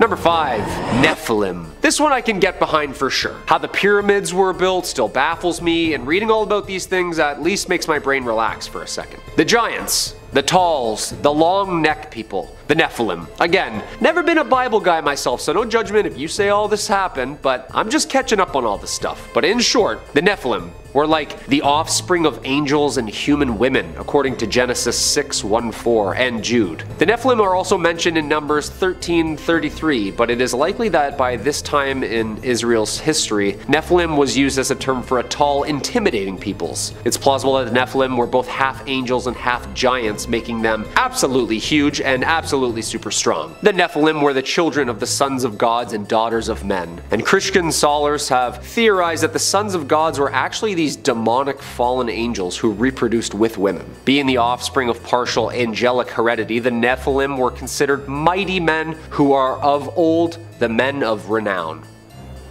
Number 5. Nephilim. This one I can get behind for sure. How the pyramids were built still baffles me, and reading all about these things at least makes my brain relax for a second. The giants. The talls, the long neck people, the Nephilim. Again, never been a Bible guy myself, so no judgment if you say all this happened, but I'm just catching up on all this stuff. But in short, the Nephilim were like the offspring of angels and human women, according to Genesis 6:1-4 and Jude. The Nephilim are also mentioned in Numbers 13:33, but it is likely that by this time in Israel's history, Nephilim was used as a term for a tall, intimidating peoples. It's plausible that the Nephilim were both half angels and half giants, making them absolutely huge and absolutely super strong. The Nephilim were the children of the sons of gods and daughters of men, and Christian scholars have theorized that the sons of gods were actually these demonic fallen angels who reproduced with women. Being the offspring of partial angelic heredity, the Nephilim were considered mighty men who are of old the men of renown.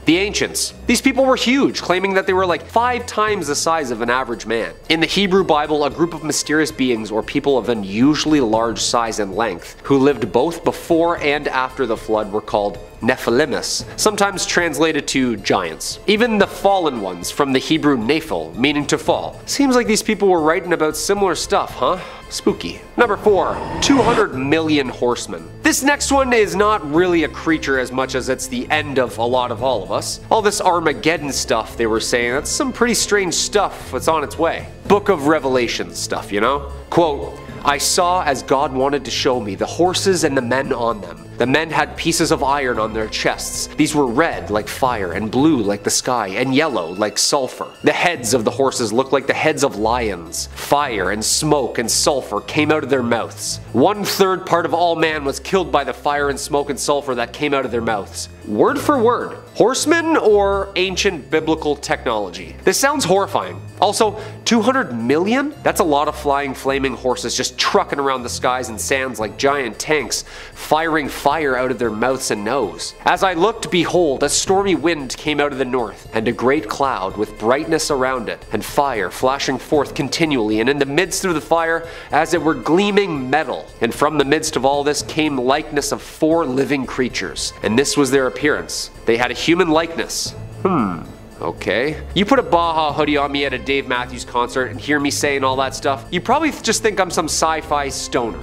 The ancients. These people were huge, claiming that they were like 5 times the size of an average man. In the Hebrew Bible, a group of mysterious beings or people of unusually large size and length who lived both before and after the flood were called Nephilimus, sometimes translated to giants. Even the fallen ones from the Hebrew Nephil, meaning to fall. Seems like these people were writing about similar stuff, huh? Spooky. Number 4. 200 million horsemen. This next one is not really a creature as much as it's the end of a lot of all of us. All this Armageddon stuff they were saying, that's some pretty strange stuff that's on its way. Book of Revelation stuff, you know? Quote, "I saw as God wanted to show me the horses and the men on them. The men had pieces of iron on their chests. These were red like fire and blue like the sky and yellow like sulfur. The heads of the horses looked like the heads of lions. Fire and smoke and sulfur came out of their mouths. 1/3 part of all man was killed by the fire and smoke and sulfur that came out of their mouths." Word for word. Horsemen or ancient biblical technology? This sounds horrifying. Also, 200 million? That's a lot of flying flaming horses just trucking around the skies and sands like giant tanks, firing fire out of their mouths and nose. "As I looked, behold, a stormy wind came out of the north, and a great cloud with brightness around it, and fire flashing forth continually, and in the midst of the fire, as it were gleaming metal. And from the midst of all this came likeness of 4 living creatures, and this was their appearance. They had a human likeness." Okay. You put a Baja hoodie on me at a Dave Matthews concert and hear me saying all that stuff, you probably just think I'm some sci-fi stoner.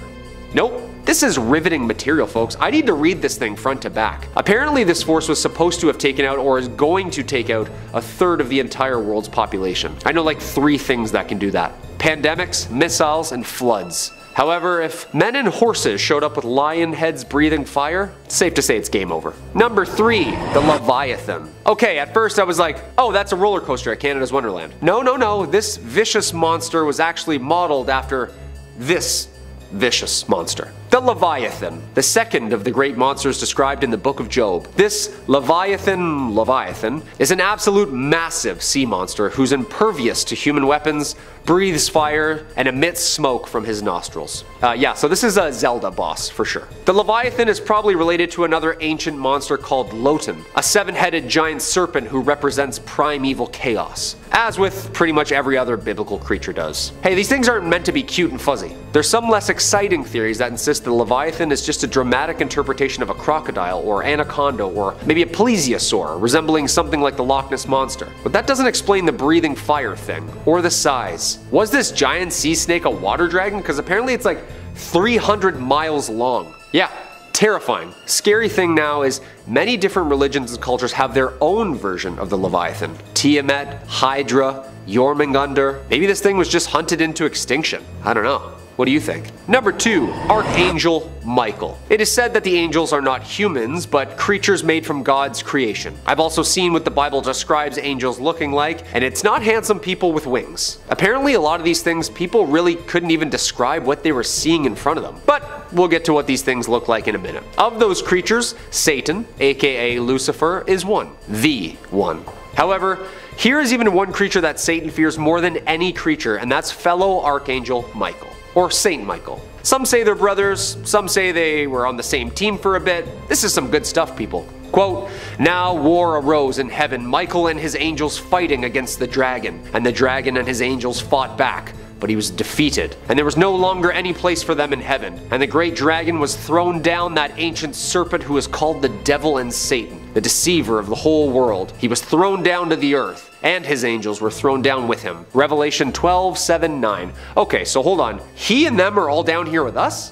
Nope. This is riveting material, folks. I need to read this thing front to back. Apparently this force was supposed to have taken out or is going to take out 1/3 of the entire world's population. I know like 3 things that can do that. Pandemics, missiles, and floods. However, if men and horses showed up with lion heads breathing fire, it's safe to say it's game over. Number 3, the Leviathan. Okay, at first I was like, oh, that's a roller coaster at Canada's Wonderland. No, this vicious monster was actually modeled after this vicious monster. The Leviathan, the second of the great monsters described in the book of Job. This Leviathan, is an absolute massive sea monster who's impervious to human weapons, breathes fire, and emits smoke from his nostrils. So this is a Zelda boss for sure. The Leviathan is probably related to another ancient monster called Lotan, a 7-headed giant serpent who represents primeval chaos, as with pretty much every other biblical creature does. Hey, these things aren't meant to be cute and fuzzy. There's some less exciting theories that insist the Leviathan is just a dramatic interpretation of a crocodile or anaconda or maybe a plesiosaur, resembling something like the Loch Ness Monster. But that doesn't explain the breathing fire thing, or the size. Was this giant sea snake a water dragon? Because apparently it's like 300 miles long. Yeah, terrifying. Scary thing now is many different religions and cultures have their own version of the Leviathan. Tiamat, Hydra, Jormungandr. Maybe this thing was just hunted into extinction. I don't know. What do you think? Number 2, Archangel Michael. It is said that the angels are not humans, but creatures made from God's creation. I've also seen what the Bible describes angels looking like, and it's not handsome people with wings. Apparently a lot of these things, people really couldn't even describe what they were seeing in front of them. But we'll get to what these things look like in a minute. Of those creatures, Satan, aka Lucifer, is one. The one. However, here is even one creature that Satan fears more than any creature, and that's fellow Archangel Michael. Or Saint Michael. Some say they're brothers, some say they were on the same team for a bit. This is some good stuff, people. Quote, "Now war arose in heaven, Michael and his angels fighting against the dragon, and the dragon and his angels fought back. but he was defeated, and there was no longer any place for them in heaven. And the great dragon was thrown down, that ancient serpent who is called the devil and Satan, the deceiver of the whole world. He was thrown down to the earth, and his angels were thrown down with him. Revelation 12:7-9. Okay, so hold on. He and them are all down here with us?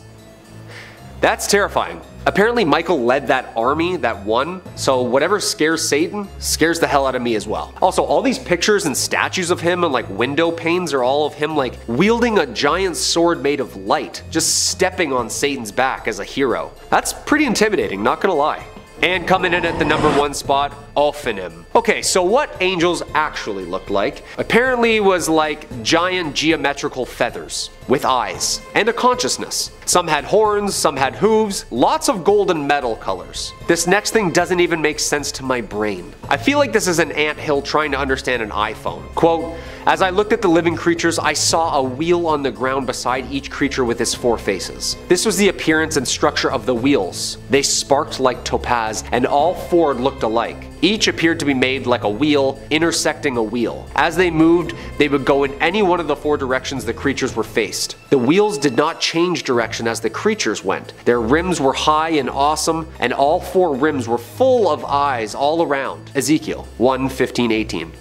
That's terrifying. Apparently Michael led that army that won, so whatever scares Satan scares the hell out of me as well. Also, all these pictures and statues of him and like window panes are all of him like wielding a giant sword made of light, just stepping on Satan's back as a hero. That's pretty intimidating, not gonna lie. And coming in at the #1 spot, Ophanim. Okay, so what angels actually looked like apparently was like giant geometrical feathers with eyes and a consciousness. Some had horns, some had hooves, lots of gold and metal colors. This next thing doesn't even make sense to my brain. I feel like this is an anthill trying to understand an iPhone. Quote, "As I looked at the living creatures, I saw a wheel on the ground beside each creature with its 4 faces. This was the appearance and structure of the wheels. They sparked like topaz, and all 4 looked alike. Each appeared to be made like a wheel, intersecting a wheel. As they moved, they would go in any one of the 4 directions the creatures were faced. The wheels did not change direction as the creatures went. Their rims were high and awesome, and all 4 rims were full of eyes all around." Ezekiel 1:15-18.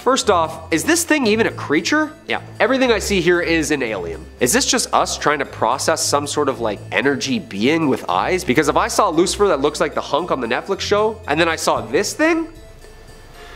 First off, is this thing even a creature? Yeah, everything I see here is an alien. Is this just us trying to process some sort of like energy being with eyes? Because if I saw Lucifer that looks like the hunk on the Netflix show, and then I saw this thing?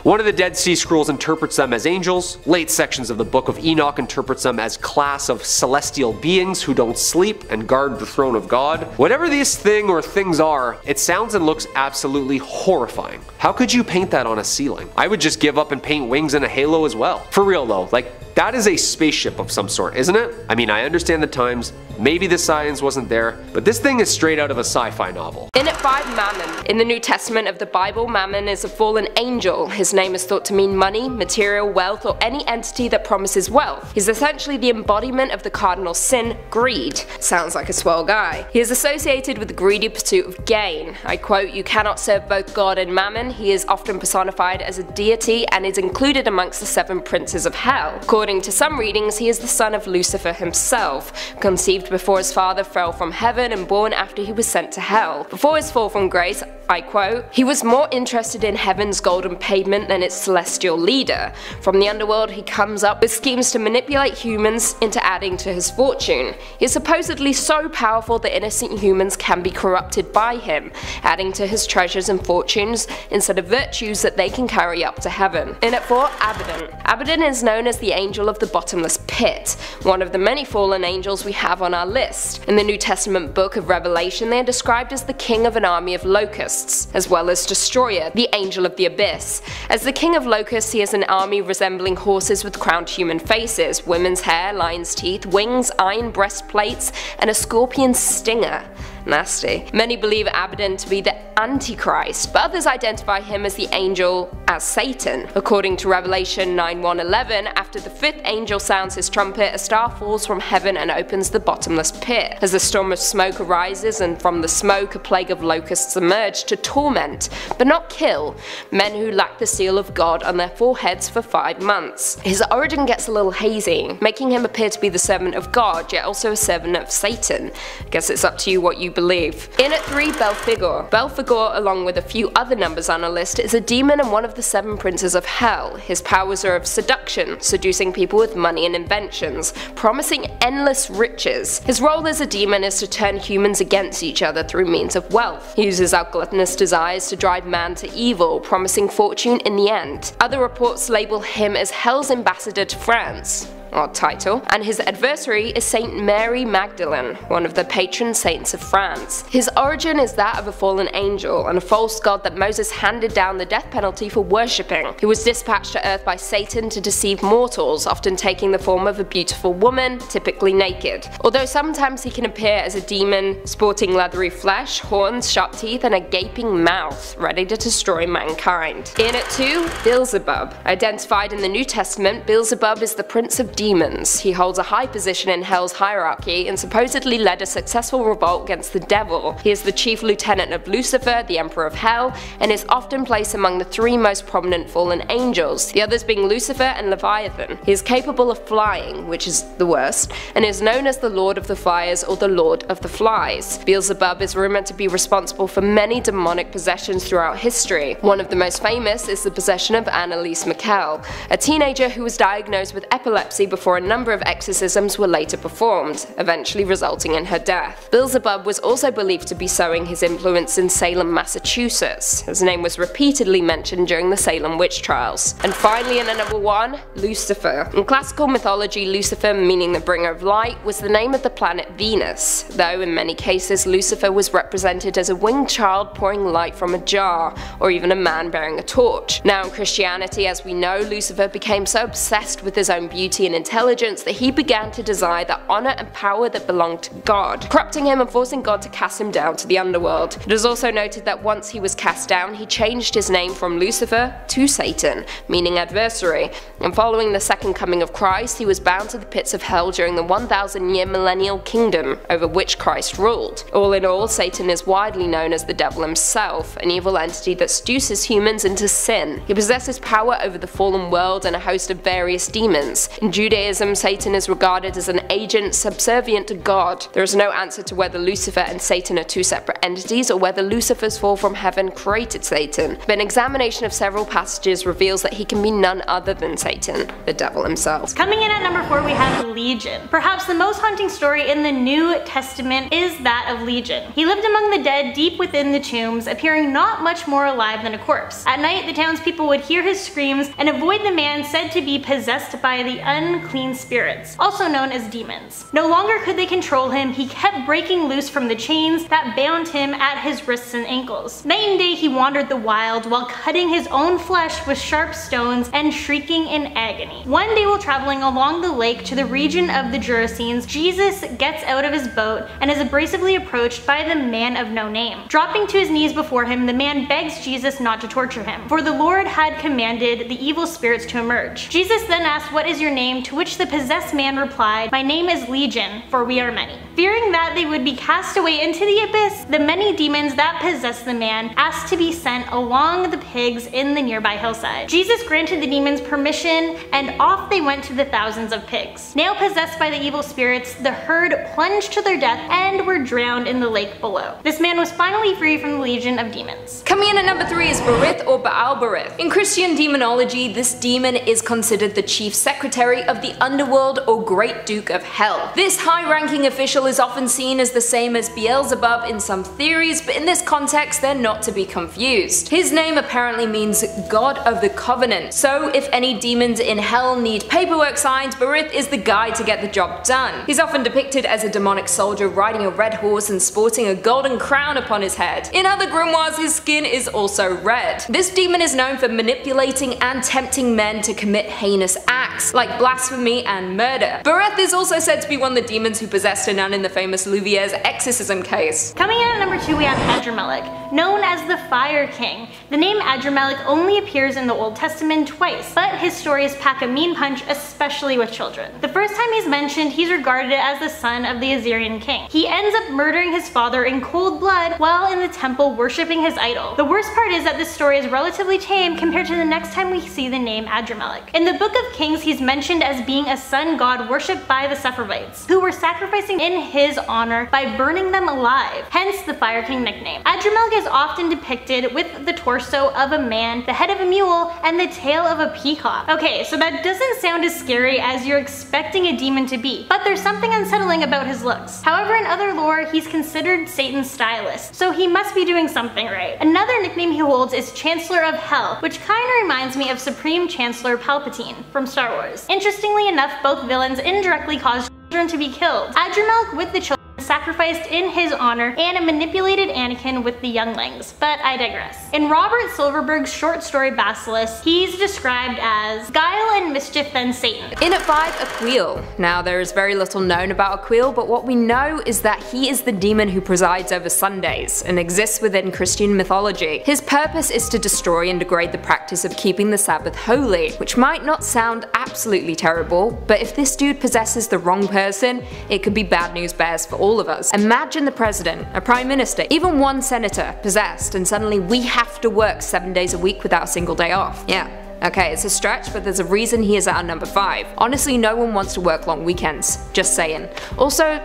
One of the Dead Sea Scrolls interprets them as angels. Late sections of the Book of Enoch interprets them as class of celestial beings who don't sleep and guard the throne of God. Whatever this thing or things are, it sounds and looks absolutely horrifying. How could you paint that on a ceiling? I would just give up and paint wings and a halo as well. For real though, like that is a spaceship of some sort, isn't it? I mean, I understand the times, maybe the science wasn't there, but this thing is straight out of a sci-fi novel. In at 5, Mammon. In the New Testament of the Bible, Mammon is a fallen angel. His name is thought to mean money, material wealth, or any entity that promises wealth. He's essentially the embodiment of the cardinal sin, greed. Sounds like a swell guy. He is associated with the greedy pursuit of gain. I quote, "You cannot serve both God and Mammon." He is often personified as a deity and is included amongst the 7 princes of hell. According to some readings, he is the son of Lucifer himself, conceived before his father fell from heaven and born after he was sent to hell. Before his fall from grace, I quote, "He was more interested in heaven's golden pavement than its celestial leader. From the underworld he comes up with schemes to manipulate humans into adding to his fortune. He is supposedly so powerful that innocent humans can be corrupted by him, adding to his treasures and fortunes instead of virtues that they can carry up to heaven." In at 4, Abaddon. Abaddon is known as the angel of the bottomless pit, one of the many fallen angels we have on our list. In the New Testament book of Revelation, they are described as the king of an army of locusts, as well as Destroyer, the angel of the abyss. As the king of locusts, he has an army resembling horses with crowned human faces, women's hair, lion's teeth, wings, iron breastplates, and a scorpion stinger. Nasty. Many believe Abaddon to be the Antichrist, but others identify him as the angel as Satan. According to Revelation 9:1-11, after the 5th angel sounds his trumpet, a star falls from heaven and opens the bottomless pit. As a storm of smoke arises, and from the smoke a plague of locusts emerge to torment, but not kill, men who lack the seal of God on their foreheads for 5 months. His origin gets a little hazy, making him appear to be the servant of God, yet also a servant of Satan. Guess it's up to you what you believe. In at 3, Belphegor. Belphegor, along with a few other numbers on our list, is a demon and one of the 7 princes of hell. His powers are of seduction, seducing people with money and inventions, promising endless riches. His role as a demon is to turn humans against each other through means of wealth. He uses our gluttonous desires to drive man to evil, promising fortune in the end. Other reports label him as Hell's ambassador to France. Odd title. And his adversary is Saint Mary Magdalene, one of the patron saints of France. His origin is that of a fallen angel and a false god that Moses handed down the death penalty for worshipping. He was dispatched to earth by Satan to deceive mortals, often taking the form of a beautiful woman, typically naked. Although sometimes he can appear as a demon, sporting leathery flesh, horns, sharp teeth, and a gaping mouth, ready to destroy mankind. In at 2, Beelzebub. Identified in the New Testament, Beelzebub is the prince of demons demons. He holds a high position in Hell's hierarchy and supposedly led a successful revolt against the devil. He is the chief lieutenant of Lucifer, the Emperor of Hell, and is often placed among the three most prominent fallen angels, the others being Lucifer and Leviathan. He is capable of flying, which is the worst, and is known as the Lord of the Fires or the Lord of the Flies. Beelzebub is rumored to be responsible for many demonic possessions throughout history. One of the most famous is the possession of Annalise Michel, a teenager who was diagnosed with epilepsy before a number of exorcisms were later performed, eventually resulting in her death. Beelzebub was also believed to be sowing his influence in Salem, Massachusetts. His name was repeatedly mentioned during the Salem witch trials. And finally, in at number 1, Lucifer. In classical mythology, Lucifer, meaning the bringer of light, was the name of the planet Venus, though in many cases Lucifer was represented as a winged child pouring light from a jar, or even a man bearing a torch. Now in Christianity, as we know, Lucifer became so obsessed with his own beauty and intelligence that he began to desire the honor and power that belonged to God, corrupting him and forcing God to cast him down to the underworld. It is also noted that once he was cast down, he changed his name from Lucifer to Satan, meaning adversary, and following the second coming of Christ, he was bound to the pits of hell during the 1,000-year millennial kingdom over which Christ ruled. All in all, Satan is widely known as the devil himself, an evil entity that seduces humans into sin. He possesses power over the fallen world and a host of various demons. In Judaism, Satan is regarded as an agent subservient to God. There is no answer to whether Lucifer and Satan are two separate entities or whether Lucifer's fall from heaven created Satan, but an examination of several passages reveals that he can be none other than Satan, the devil himself. Coming in at number 4, we have Legion. Perhaps the most haunting story in the New Testament is that of Legion. He lived among the dead deep within the tombs, appearing not much more alive than a corpse. At night, the townspeople would hear his screams and avoid the man said to be possessed by the unclean spirits, also known as demons. No longer could they control him, he kept breaking loose from the chains that bound him at his wrists and ankles. Night and day he wandered the wild while cutting his own flesh with sharp stones and shrieking in agony. One day while traveling along the lake to the region of the Gerasenes, Jesus gets out of his boat and is abrasively approached by the man of no name. Dropping to his knees before him, the man begs Jesus not to torture him, for the Lord had commanded the evil spirits to emerge. Jesus then asked, "What is your name?" to which the possessed man replied, "My name is Legion, for we are many." Fearing that they would be cast away into the abyss, the many demons that possessed the man asked to be sent along the pigs in the nearby hillside. Jesus granted the demons permission, and off they went to the thousands of pigs. Now possessed by the evil spirits, the herd plunged to their death and were drowned in the lake below. This man was finally free from the legion of demons. Coming in at number 3 is Berith or Baal-Berith. In Christian demonology, this demon is considered the chief secretary of the underworld or Great Duke of Hell. This high-ranking official is often seen as the same as Beelzebub in some theories, but in this context they're not to be confused. His name apparently means God of the Covenant, so if any demons in hell need paperwork signed, Berith is the guy to get the job done. He's often depicted as a demonic soldier riding a red horse and sporting a golden crown upon his head. In other grimoires, his skin is also red. This demon is known for manipulating and tempting men to commit heinous acts, like blasphemy and murder. Berith is also said to be one of the demons who possessed a nun in the famous Louviere's exorcism case. Coming in at number 2, we have Adrammelech, known as the Fire King. The name Adrammelech only appears in the Old Testament twice, but his stories pack a mean punch, especially with children. The first time he's mentioned, he's regarded as the son of the Assyrian king. He ends up murdering his father in cold blood while in the temple worshipping his idol. The worst part is that this story is relatively tame compared to the next time we see the name Adrammelech. In the Book of Kings, he's mentioned as being a sun god worshipped by the Sepharvites, who were sacrificing in his honor by burning them alive, hence the Fire King nickname. Adrammelech is often depicted with the torso of a man, the head of a mule, and the tail of a peacock. Okay, so that doesn't sound as scary as you're expecting a demon to be, but there's something unsettling about his looks. However, in other lore, he's considered Satan's stylist, so he must be doing something right. Another nickname he holds is Chancellor of Hell, which kinda reminds me of Supreme Chancellor Palpatine from Star Wars. Interestingly enough, both villains indirectly cause children to be killed. Adrammelech with the children sacrificed in his honor and manipulated Anakin with the younglings, but I digress. In Robert Silverberg's short story Basilisk, he's described as guile and mischief than Satan. In at 5, Aquil. Now there is very little known about Aquil, but what we know is that he is the demon who presides over Sundays and exists within Christian mythology. His purpose is to destroy and degrade the practice of keeping the Sabbath holy, which might not sound absolutely terrible, but if this dude possesses the wrong person, it could be bad news bears for all of us. Imagine the president, a prime minister, even one senator possessed, and suddenly we have to work 7 days a week without a single day off. Yeah. Okay, it's a stretch, but there's a reason he is at our number 5. Honestly, no one wants to work long weekends. Just saying. Also,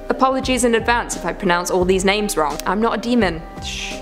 apologies in advance if I pronounce all these names wrong. I'm not a demon. Shh.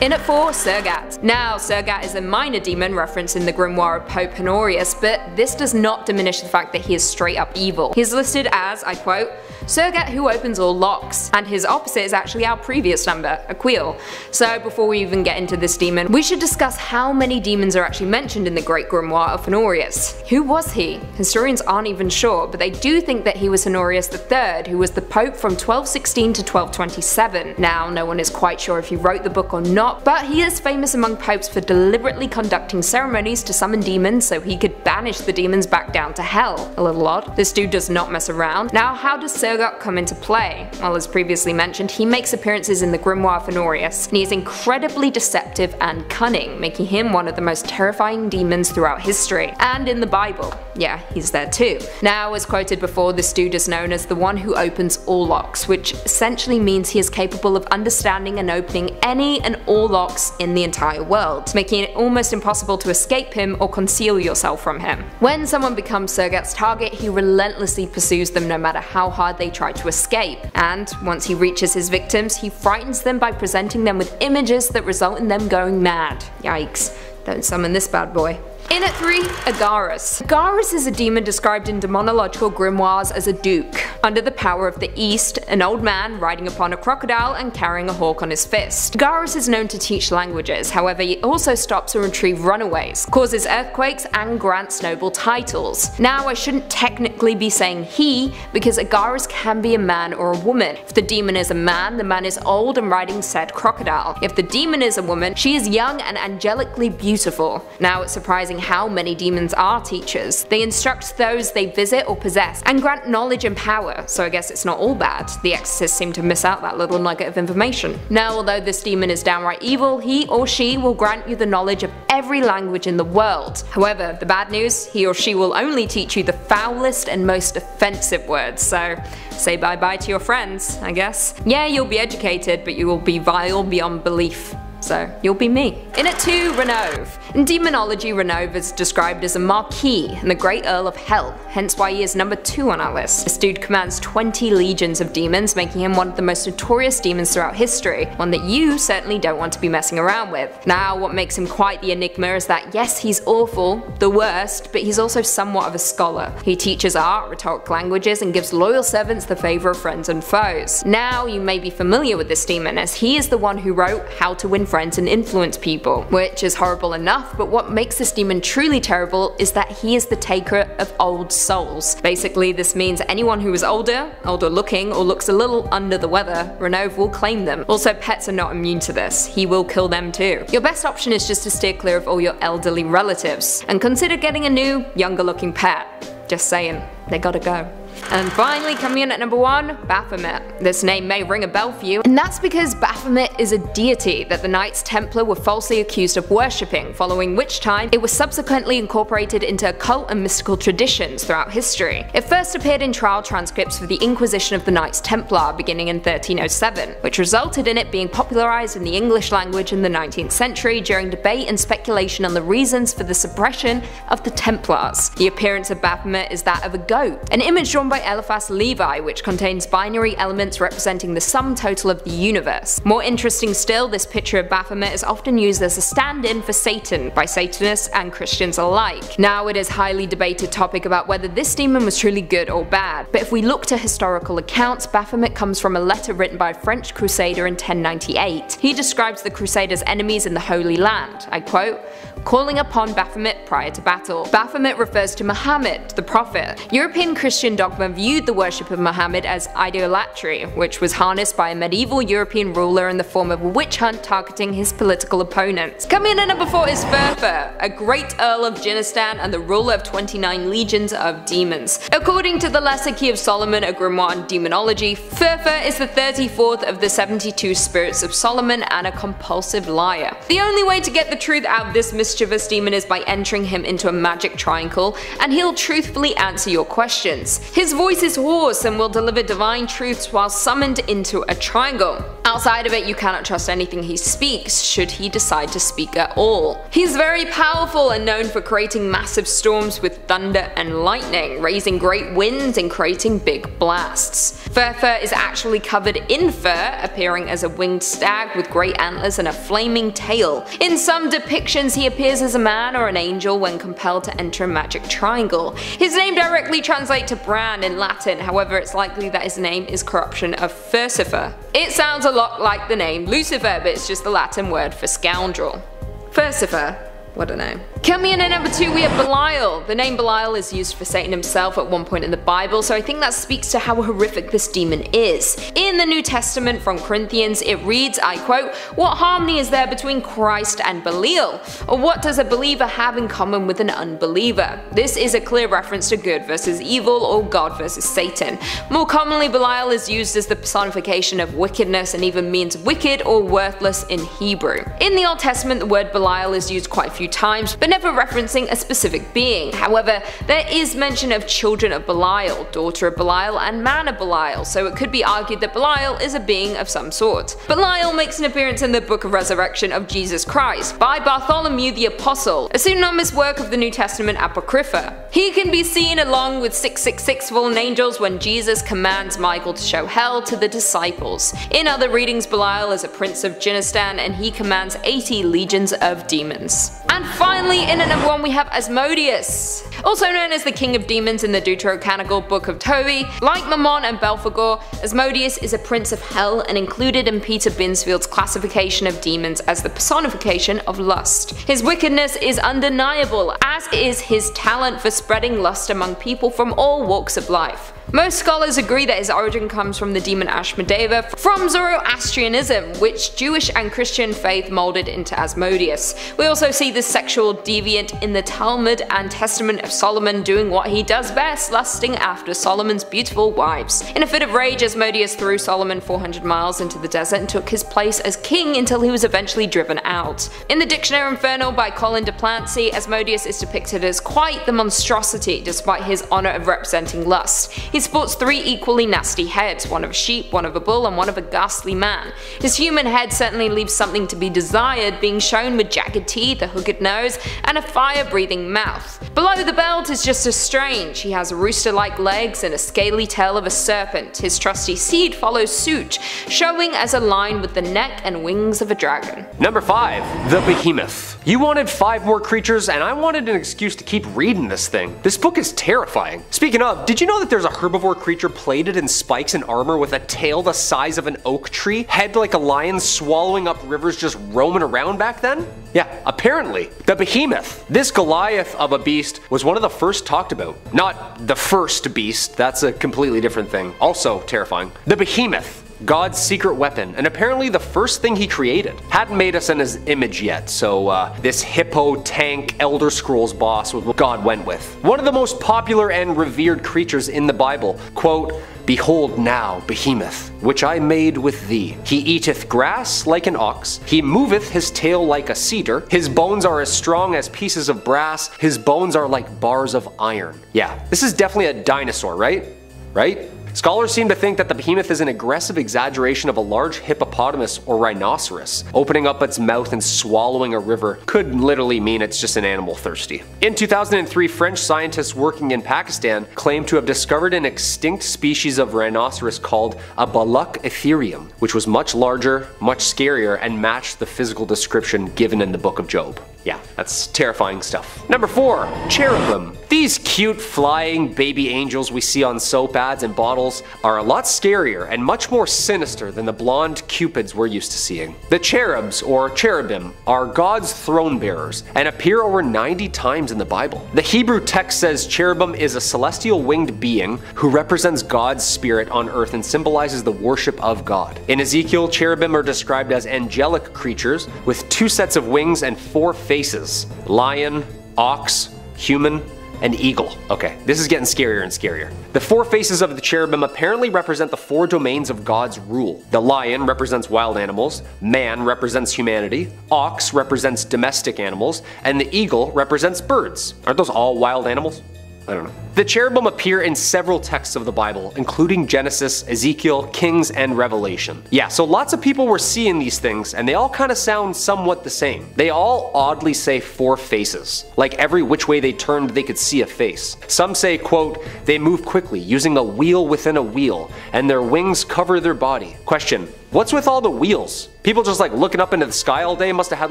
In at 4, Sergat. Now, Sergat is a minor demon referenced in the grimoire of Pope Honorius, but this does not diminish the fact that he is straight up evil. He is listed as, I quote, Sergat who opens all locks, and his opposite is actually our previous number, Aquil. So before we even get into this demon, we should discuss how many demons are actually mentioned in the Great Grimoire of Honorius. Who was he? Historians aren't even sure, but they do think that he was Honorius III, who was the Pope from 1216 to 1227. Now, no one is quite sure if he wrote the book or not, but he is famous among popes for deliberately conducting ceremonies to summon demons so he could banish the demons back down to hell. A little odd. This dude does not mess around. Now, how does Sergat come into play? Well, as previously mentioned, he makes appearances in the Grimoire of Honorius, and he is incredibly deceptive and cunning, making him one of the most terrifying demons throughout history. And in the Bible. Yeah, he's there too. Now, as quoted before, this dude is known as the one who opens all locks, which essentially means he is capable of understanding and opening any and all locks in the entire world, making it almost impossible to escape him or conceal yourself from him. When someone becomes Sergat's target, he relentlessly pursues them no matter how hard they try to escape, and once he reaches his victims, he frightens them by presenting them with images that result in them going mad. Yikes, don't summon this bad boy. In at 3, Agarus. Agarus is a demon described in demonological grimoires as a duke. Under the power of the East, an old man riding upon a crocodile and carrying a hawk on his fist. Agarus is known to teach languages, however he also stops and retrieves runaways, causes earthquakes, and grants noble titles. Now, I shouldn't technically be saying he, because Agarus can be a man or a woman. If the demon is a man, the man is old and riding said crocodile. If the demon is a woman, she is young and angelically beautiful. Now, it's surprising how many demons are teachers. They instruct those they visit or possess, and grant knowledge and power, so I guess it's not all bad. The exorcists seem to miss out that little nugget of information. Now, although this demon is downright evil, he or she will grant you the knowledge of every language in the world. However, the bad news, he or she will only teach you the foulest and most offensive words, so say bye bye to your friends, I guess. Yeah, you'll be educated, but you will be vile beyond belief. So, you'll be me. In at 2, Renove. In demonology, Renove is described as a Marquis and the Great Earl of Hell, hence why he is number 2 on our list. This dude commands 20 legions of demons, making him one of the most notorious demons throughout history, one that you certainly don't want to be messing around with. Now, what makes him quite the enigma is that yes, he's awful, the worst, but he's also somewhat of a scholar. He teaches art, rhetoric languages, and gives loyal servants the favour of friends and foes. Now, you may be familiar with this demon, as he is the one who wrote How to Win Friends and Influence People, which is horrible enough, but what makes this demon truly terrible is that he is the taker of old souls. Basically, this means anyone who is older looking, or looks a little under the weather, Renove will claim them. Also, pets are not immune to this. He will kill them too. Your best option is just to steer clear of all your elderly relatives, and consider getting a new, younger looking pet. Just saying, they gotta go. And finally, coming in at number 1, Baphomet. This name may ring a bell for you, and that's because Baphomet is a deity that the Knights Templar were falsely accused of worshipping, following which time it was subsequently incorporated into occult and mystical traditions throughout history. It first appeared in trial transcripts for the Inquisition of the Knights Templar beginning in 1307, which resulted in it being popularized in the English language in the 19th century during debate and speculation on the reasons for the suppression of the Templars. The appearance of Baphomet is that of a goat, an image drawn by Eliphas Levi, which contains binary elements representing the sum total of the universe. More interesting still, this picture of Baphomet is often used as a stand-in for Satan by Satanists and Christians alike. Now, it is a highly debated topic about whether this demon was truly good or bad, but if we look to historical accounts, Baphomet comes from a letter written by a French crusader in 1098. He describes the crusaders' enemies in the Holy Land, I quote, calling upon Baphomet prior to battle. Baphomet refers to Muhammad, the prophet. European Christian dogma dogma viewed the worship of Muhammad as idolatry, which was harnessed by a medieval European ruler in the form of a witch hunt targeting his political opponents. Coming in at number 4 is Furfur, a great Earl of Jinnistan and the ruler of 29 legions of demons. According to the Lesser Key of Solomon, a grimoire in demonology, Furfur is the 34th of the 72 spirits of Solomon and a compulsive liar. The only way to get the truth out of this mischievous demon is by entering him into a magic triangle, and he'll truthfully answer your questions. His voice is hoarse and will deliver divine truths while summoned into a triangle. Outside of it, you cannot trust anything he speaks, should he decide to speak at all. He's very powerful and known for creating massive storms with thunder and lightning, raising great winds and creating big blasts. Furfur is actually covered in fur, appearing as a winged stag with great antlers and a flaming tail. In some depictions, he appears as a man or an angel when compelled to enter a magic triangle. His name directly translates to brand in Latin, however it's likely that his name is corruption of Furcifer. It sounds a lot like the name Lucifer, but it's just the Latin word for scoundrel. Furcifer. What a name. Coming in at number 2 we have Belial. The name Belial is used for Satan himself at one point in the Bible, so I think that speaks to how horrific this demon is. In the New Testament from Corinthians it reads, I quote, "What harmony is there between Christ and Belial? Or what does a believer have in common with an unbeliever?" This is a clear reference to good versus evil or God versus Satan. More commonly, Belial is used as the personification of wickedness and even means wicked or worthless in Hebrew. In the Old Testament the word Belial is used quite a few times, but never referencing a specific being. However, there is mention of children of Belial, daughter of Belial, and man of Belial, so it could be argued that Belial is a being of some sort. Belial makes an appearance in the Book of Resurrection of Jesus Christ by Bartholomew the Apostle, a pseudonymous work of the New Testament Apocrypha. He can be seen along with 666 fallen angels when Jesus commands Michael to show hell to the disciples. In other readings, Belial is a prince of Jinnistan and he commands 80 legions of demons. And finally, in at number 1 we have Asmodeus. Also known as the King of Demons in the Deuterocanonical Book of Tobit, like Mammon and Belphegor, Asmodeus is a prince of hell and included in Peter Binsfield's classification of demons as the personification of lust. His wickedness is undeniable, as is his talent for spreading lust among people from all walks of life. Most scholars agree that his origin comes from the demon Ashmedeva from Zoroastrianism, which Jewish and Christian faith molded into Asmodeus. We also see this sexual deviant in the Talmud and Testament of Solomon doing what he does best, lusting after Solomon's beautiful wives. In a fit of rage, Asmodeus threw Solomon 400 miles into the desert and took his place as king until he was eventually driven out. In the Dictionary Infernal by Colin de Plancy, Asmodeus is depicted as quite the monstrosity despite his honour of representing lust. He sports 3 equally nasty heads, one of a sheep, one of a bull, and one of a ghastly man. His human head certainly leaves something to be desired, being shown with jagged teeth, a hooked nose, and a fire-breathing mouth. Below the belt is just as strange. He has rooster-like legs and a scaly tail of a serpent. His trusty seed follows suit, showing as a line with the neck and wings of a dragon. Number 5. The Behemoth. You wanted 5 more creatures and I wanted an excuse to keep reading this thing. This book is terrifying. Speaking of, did you know that there's a herbivore creature plated in spikes and armor with a tail the size of an oak tree, head like a lion, swallowing up rivers, just roaming around back then? Yeah, apparently. The Behemoth. This Goliath of a beast was one of the first talked about. Not the first beast, that's a completely different thing. Also terrifying. The Behemoth. God's secret weapon, and apparently the first thing he created. Hadn't made us in his image yet, so this hippo tank Elder Scrolls boss was what God went with. One of the most popular and revered creatures in the Bible. Quote, "Behold now Behemoth, which I made with thee. He eateth grass like an ox, he moveth his tail like a cedar, his bones are as strong as pieces of brass, his bones are like bars of iron." Yeah, this is definitely a dinosaur, right? Right? Scholars seem to think that the behemoth is an aggressive exaggeration of a large hippopotamus or rhinoceros. Opening up its mouth and swallowing a river could literally mean it's just an animal thirsty. In 2003, French scientists working in Pakistan claimed to have discovered an extinct species of rhinoceros called a Balak Ethereum, which was much larger, much scarier, and matched the physical description given in the Book of Job. Yeah, that's terrifying stuff. Number 4, cherubim. These cute flying baby angels we see on soap ads and bottles are a lot scarier and much more sinister than the blonde cupids we're used to seeing. The cherubs, or cherubim, are God's throne bearers and appear over 90 times in the Bible. The Hebrew text says cherubim is a celestial winged being who represents God's spirit on earth and symbolizes the worship of God. In Ezekiel, cherubim are described as angelic creatures with 2 sets of wings and 4 faces: lion, ox, human, and eagle. Okay, this is getting scarier and scarier. The 4 faces of the cherubim apparently represent the 4 domains of God's rule. The lion represents wild animals, man represents humanity, ox represents domestic animals, and the eagle represents birds. Aren't those all wild animals? I don't know. The cherubim appear in several texts of the Bible, including Genesis, Ezekiel, Kings, and Revelation. Yeah, so lots of people were seeing these things, and they all kind of sound somewhat the same. They all oddly say 4 faces. Like every which way they turned, they could see a face. Some say, quote, they move quickly, using a wheel within a wheel, and their wings cover their body. Question, what's with all the wheels? People just like looking up into the sky all day must have had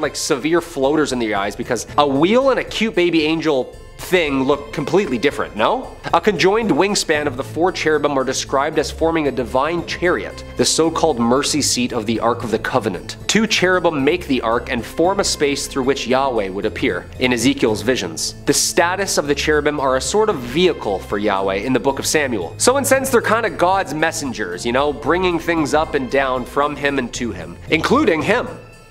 like severe floaters in their eyes, because a wheel and a cute baby angel thing look completely different, no? A conjoined wingspan of the 4 cherubim are described as forming a divine chariot, the so-called mercy seat of the Ark of the Covenant. 2 cherubim make the ark and form a space through which Yahweh would appear in Ezekiel's visions. The status of the cherubim are a sort of vehicle for Yahweh in the book of Samuel. So in a sense, they're kind of God's messengers, you know, bringing things up and down from him and to him, including him.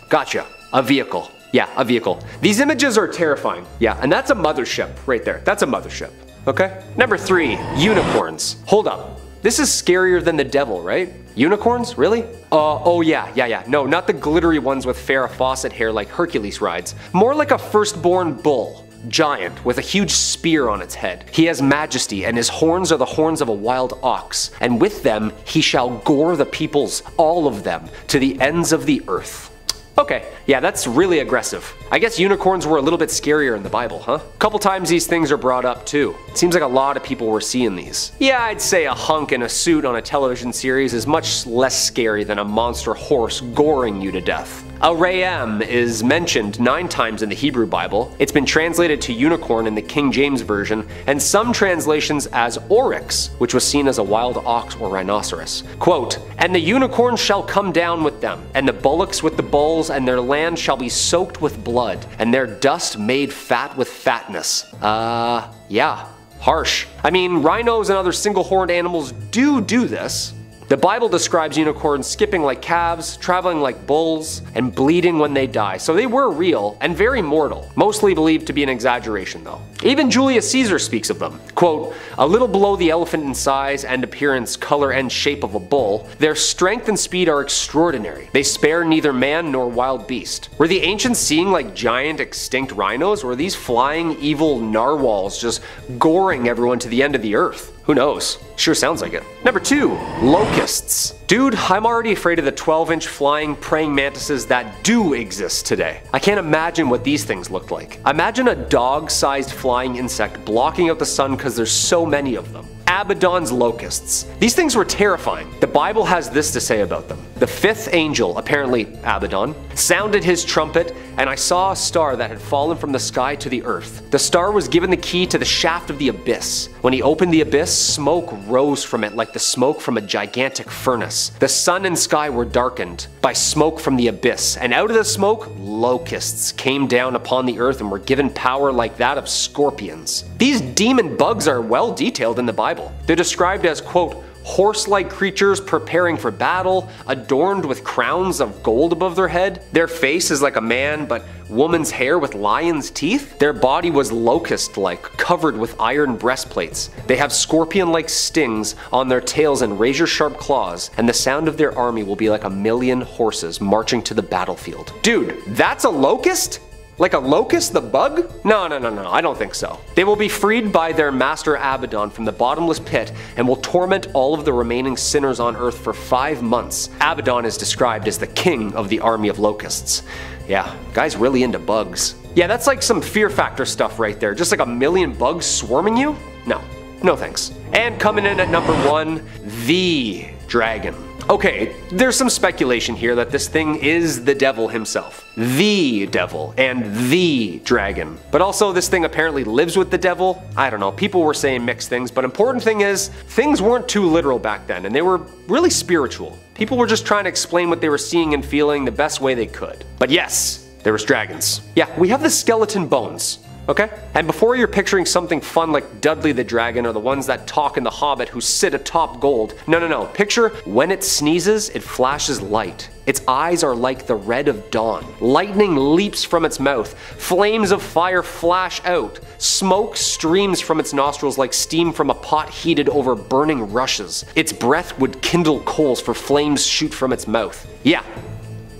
Gotcha. A vehicle. Yeah, a vehicle. These images are terrifying. Yeah, and that's a mothership right there. That's a mothership. Okay? Number 3, unicorns. Hold up. This is scarier than the devil, right? Unicorns? Really? Oh yeah. No, not the glittery ones with Farrah Fawcett hair like Hercules rides. More like a firstborn bull. Giant, with a huge spear on its head. He has majesty, and his horns are the horns of a wild ox, and with them he shall gore the peoples, all of them, to the ends of the earth. Okay, yeah, that's really aggressive. I guess unicorns were a little bit scarier in the Bible, huh? A couple times these things are brought up too. It seems like a lot of people were seeing these. Yeah, I'd say a hunk in a suit on a television series is much less scary than a monster horse goring you to death. A ram is mentioned 9 times in the Hebrew Bible. It's been translated to unicorn in the King James Version, and some translations as oryx, which was seen as a wild ox or rhinoceros. Quote, and the unicorn shall come down with them, and the bullocks with the bulls, and their land shall be soaked with blood, and their dust made fat with fatness. Yeah, harsh. I mean, rhinos and other single-horned animals do this. The Bible describes unicorns skipping like calves, traveling like bulls, and bleeding when they die, so they were real and very mortal, mostly believed to be an exaggeration though. Even Julius Caesar speaks of them. Quote, a little below the elephant in size and appearance, color, and shape of a bull, their strength and speed are extraordinary. They spare neither man nor wild beast. Were the ancients seeing like giant extinct rhinos, or were these flying evil narwhals just goring everyone to the end of the earth? Who knows? Sure sounds like it. Number 2, locusts. Dude, I'm already afraid of the 12-inch flying praying mantises that do exist today. I can't imagine what these things looked like. Imagine a dog-sized flying insect blocking out the sun because there's so many of them. Abaddon's locusts. These things were terrifying. The Bible has this to say about them. The 5th angel, apparently Abaddon, sounded his trumpet, and I saw a star that had fallen from the sky to the earth. The star was given the key to the shaft of the abyss. When he opened the abyss, smoke rose from it like the smoke from a gigantic furnace. The sun and sky were darkened by smoke from the abyss, and out of the smoke, locusts came down upon the earth and were given power like that of scorpions. These demon bugs are well detailed in the Bible. They're described as, quote, horse-like creatures preparing for battle, adorned with crowns of gold above their head. Their face is like a man, but woman's hair with lion's teeth. Their body was locust-like, covered with iron breastplates. They have scorpion-like stings on their tails and razor-sharp claws, and the sound of their army will be like 1,000,000 horses marching to the battlefield. Dude, that's a locust? Like a locust, the bug? No, I don't think so. They will be freed by their master Abaddon from the bottomless pit and will torment all of the remaining sinners on earth for 5 months. Abaddon is described as the king of the army of locusts. Yeah, guy's really into bugs. Yeah, that's like some Fear Factor stuff right there. Just like 1,000,000 bugs swarming you? No thanks. And coming in at number 1, the dragon. Okay, there's some speculation here that this thing is the devil himself. The devil and the dragon. But also this thing apparently lives with the devil. I don't know, people were saying mixed things, but important thing is, things weren't too literal back then and they were really spiritual. People were just trying to explain what they were seeing and feeling the best way they could. But yes, there was dragons. Yeah, we have the skeleton bones. Okay? And before you're picturing something fun like Dudley the Dragon or the ones that talk in The Hobbit who sit atop gold, no. Picture when it sneezes, it flashes light. Its eyes are like the red of dawn. Lightning leaps from its mouth. Flames of fire flash out. Smoke streams from its nostrils like steam from a pot heated over burning rushes. Its breath would kindle coals, for flames shoot from its mouth. Yeah,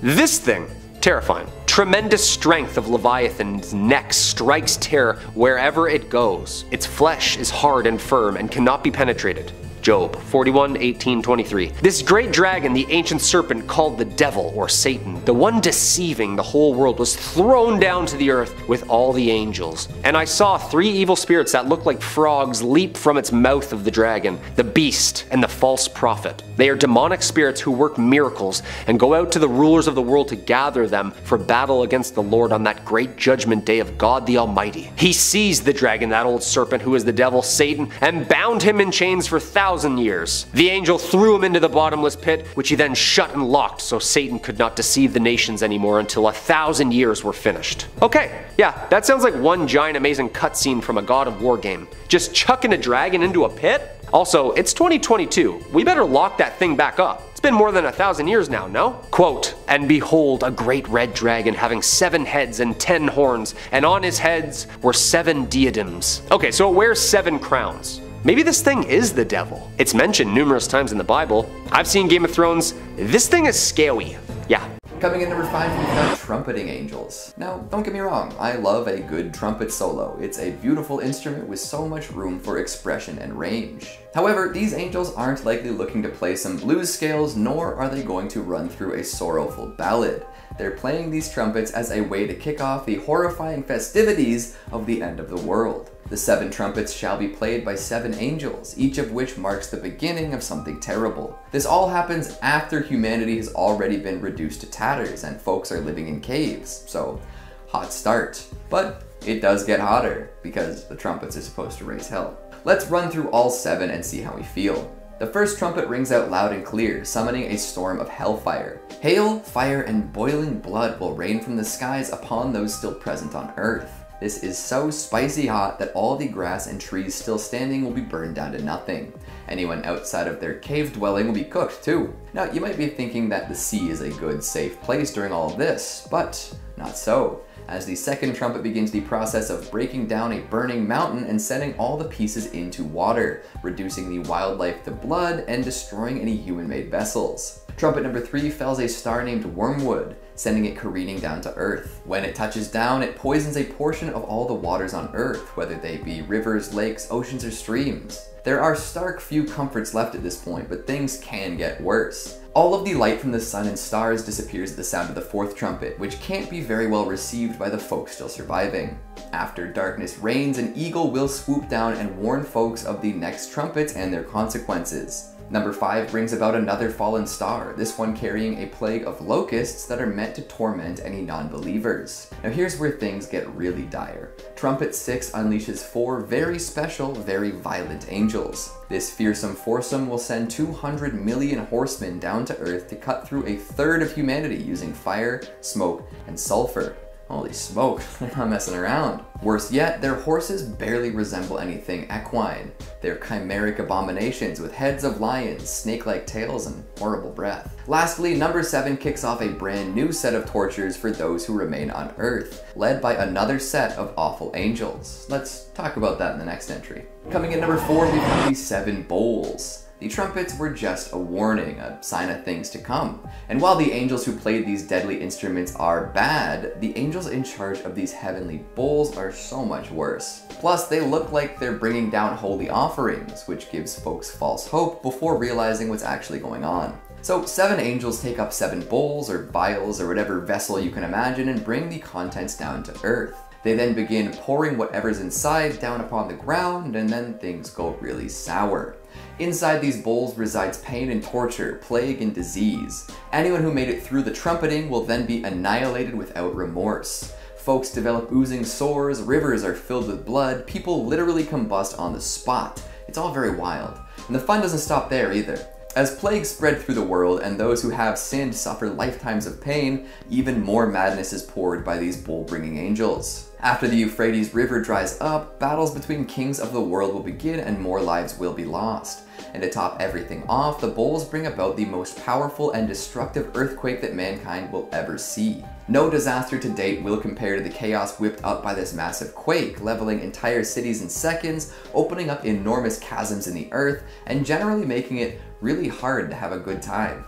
this thing, terrifying. Tremendous strength of Leviathan's neck strikes terror wherever it goes. Its flesh is hard and firm and cannot be penetrated. Job 41:18-23. This great dragon, the ancient serpent called the devil or Satan, the one deceiving the whole world, was thrown down to the earth with all the angels. And I saw 3 evil spirits that looked like frogs leap from its mouth of the dragon, the beast and the false prophet. They are demonic spirits who work miracles and go out to the rulers of the world to gather them for battle against the Lord on that great judgment day of God the Almighty. He seized the dragon, that old serpent who is the devil, Satan, and bound him in chains for thousands years. The angel threw him into the bottomless pit, which he then shut and locked so Satan could not deceive the nations anymore until 1,000 years were finished. Okay, yeah, that sounds like one giant amazing cutscene from a God of War game. Just chucking a dragon into a pit? Also, it's 2022. We better lock that thing back up. It's been more than 1,000 years now, no? Quote, "And behold, a great red dragon having 7 heads and 10 horns, and on his heads were 7 diadems." Okay, so it wears 7 crowns. Maybe this thing is the devil. It's mentioned numerous times in the Bible. I've seen Game of Thrones. This thing is scary. Yeah. Coming in number 5, we've got trumpeting angels. Now, don't get me wrong, I love a good trumpet solo. It's a beautiful instrument with so much room for expression and range. However, these angels aren't likely looking to play some blues scales, nor are they going to run through a sorrowful ballad. They're playing these trumpets as a way to kick off the horrifying festivities of the end of the world. The 7 trumpets shall be played by 7 angels, each of which marks the beginning of something terrible. This all happens after humanity has already been reduced to tatters and folks are living in caves, so hot start. But it does get hotter, because the trumpets are supposed to raise hell. Let's run through all 7 and see how we feel. The first trumpet rings out loud and clear, summoning a storm of hellfire. Hail, fire, and boiling blood will rain from the skies upon those still present on Earth. This is so spicy hot that all the grass and trees still standing will be burned down to nothing. Anyone outside of their cave dwelling will be cooked too. Now, you might be thinking that the sea is a good, safe place during all of this, but not so, as the second trumpet begins the process of breaking down a burning mountain and setting all the pieces into water, reducing the wildlife to blood and destroying any human-made vessels. Trumpet number 3 fells a star named Wormwood, sending it careening down to Earth. When it touches down, it poisons a portion of all the waters on Earth, whether they be rivers, lakes, oceans, or streams. There are stark few comforts left at this point, but things can get worse. All of the light from the sun and stars disappears at the sound of the 4th trumpet, which can't be very well received by the folks still surviving. After darkness reigns, an eagle will swoop down and warn folks of the next trumpets and their consequences. Number 5 brings about another fallen star, this one carrying a plague of locusts that are meant to torment any non-believers. Now here's where things get really dire. Trumpet 6 unleashes 4 very special, very violent angels. This fearsome foursome will send 200 million horsemen down to Earth to cut through a third of humanity using fire, smoke, and sulfur. Holy smoke, they're not messing around. Worse yet, their horses barely resemble anything equine. They're chimeric abominations with heads of lions, snake-like tails, and horrible breath. Lastly, number 7 kicks off a brand new set of tortures for those who remain on Earth, led by another set of awful angels. Let's talk about that in the next entry. Coming in number 4, we've got the 7 bowls. The trumpets were just a warning, a sign of things to come. And while the angels who played these deadly instruments are bad, the angels in charge of these heavenly bowls are so much worse. Plus, they look like they're bringing down holy offerings, which gives folks false hope before realizing what's actually going on. So 7 angels take up 7 bowls or vials or whatever vessel you can imagine and bring the contents down to Earth. They then begin pouring whatever's inside down upon the ground, and then things go really sour. Inside these bowls resides pain and torture, plague and disease. Anyone who made it through the trumpeting will then be annihilated without remorse. Folks develop oozing sores, rivers are filled with blood, people literally combust on the spot. It's all very wild. And the fun doesn't stop there either. As plagues spread through the world and those who have sinned suffer lifetimes of pain, even more madness is poured by these bowl-bringing angels. After the Euphrates River dries up, battles between kings of the world will begin and more lives will be lost. And to top everything off, the bowls bring about the most powerful and destructive earthquake that mankind will ever see. No disaster to date will compare to the chaos whipped up by this massive quake, leveling entire cities in seconds, opening up enormous chasms in the earth, and generally making it really hard to have a good time.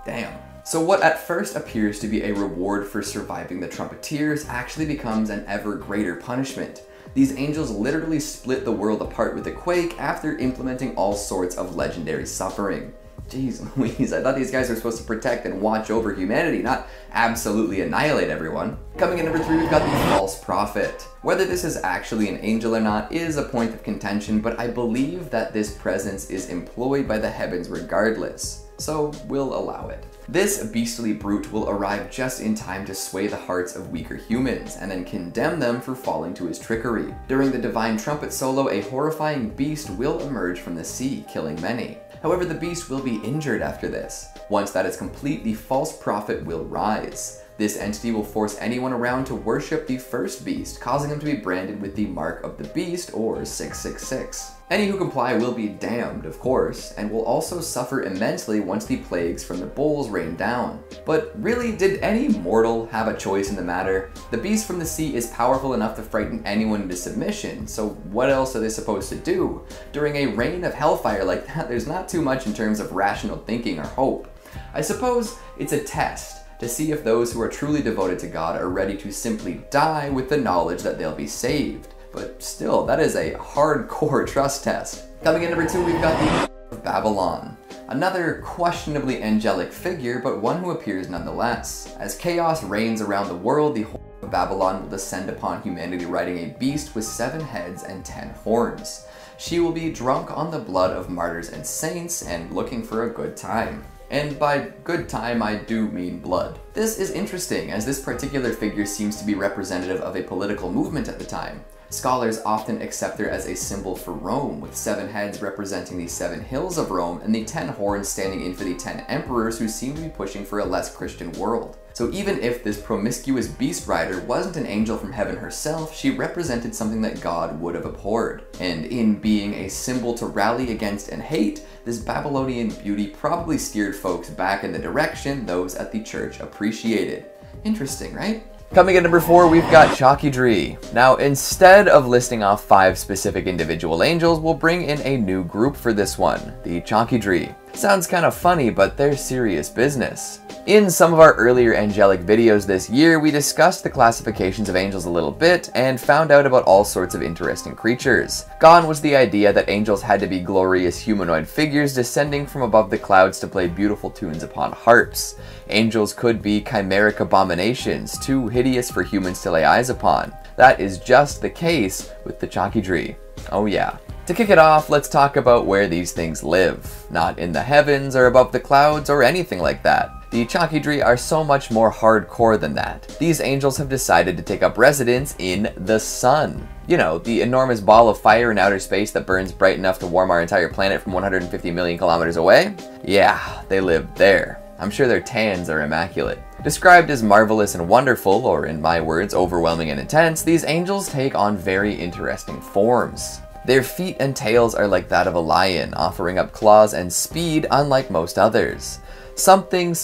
Damn. So what at first appears to be a reward for surviving the trumpeteers actually becomes an ever greater punishment. These angels literally split the world apart with a quake after implementing all sorts of legendary suffering. Jeez Louise, I thought these guys were supposed to protect and watch over humanity, not absolutely annihilate everyone. Coming in number 3, we've got the false prophet. Whether this is actually an angel or not is a point of contention, but I believe that this presence is employed by the heavens regardless, so we'll allow it. This beastly brute will arrive just in time to sway the hearts of weaker humans, and then condemn them for falling to his trickery. During the divine trumpet solo, a horrifying beast will emerge from the sea, killing many. However, the beast will be injured after this. Once that is complete, the false prophet will rise. This entity will force anyone around to worship the first beast, causing them to be branded with the mark of the beast, or 666. Any who comply will be damned, of course, and will also suffer immensely once the plagues from the bowls rain down. But really, did any mortal have a choice in the matter? The beast from the sea is powerful enough to frighten anyone into submission, so what else are they supposed to do? During a rain of hellfire like that, there's not too much in terms of rational thinking or hope. I suppose it's a test to see if those who are truly devoted to God are ready to simply die with the knowledge that they'll be saved. But still, that is a hardcore trust test. Coming in number 2, we've got the of Babylon. Another questionably angelic figure, but one who appears nonetheless. As chaos reigns around the world, the whore of Babylon will descend upon humanity riding a beast with 7 heads and 10 horns. She will be drunk on the blood of martyrs and saints and looking for a good time. And by good time, I do mean blood. This is interesting, as this particular figure seems to be representative of a political movement at the time. Scholars often accept her as a symbol for Rome, with 7 heads representing the 7 hills of Rome and the 10 horns standing in for the 10 emperors who seem to be pushing for a less Christian world. So even if this promiscuous beast rider wasn't an angel from heaven herself, she represented something that God would have abhorred. And in being a symbol to rally against and hate, this Babylonian beauty probably steered folks back in the direction those at the church appreciated. Interesting, right? Coming in number 4, we've got Chakidri. Now, instead of listing off 5 specific individual angels, we'll bring in a new group for this one, the Chakidri. Sounds kind of funny, but they're serious business. In some of our earlier angelic videos this year, we discussed the classifications of angels a little bit and found out about all sorts of interesting creatures. Gone was the idea that angels had to be glorious humanoid figures descending from above the clouds to play beautiful tunes upon harps. Angels could be chimeric abominations, too hideous for humans to lay eyes upon. That is just the case with the Chakidri. Oh yeah. To kick it off, let's talk about where these things live. Not in the heavens or above the clouds or anything like that. The Chakidri are so much more hardcore than that. These angels have decided to take up residence in the sun. You know, the enormous ball of fire in outer space that burns bright enough to warm our entire planet from 150 million kilometers away? Yeah, they live there. I'm sure their tans are immaculate. Described as marvelous and wonderful, or in my words, overwhelming and intense, these angels take on very interesting forms. Their feet and tails are like that of a lion, offering up claws and speed unlike most others. Something,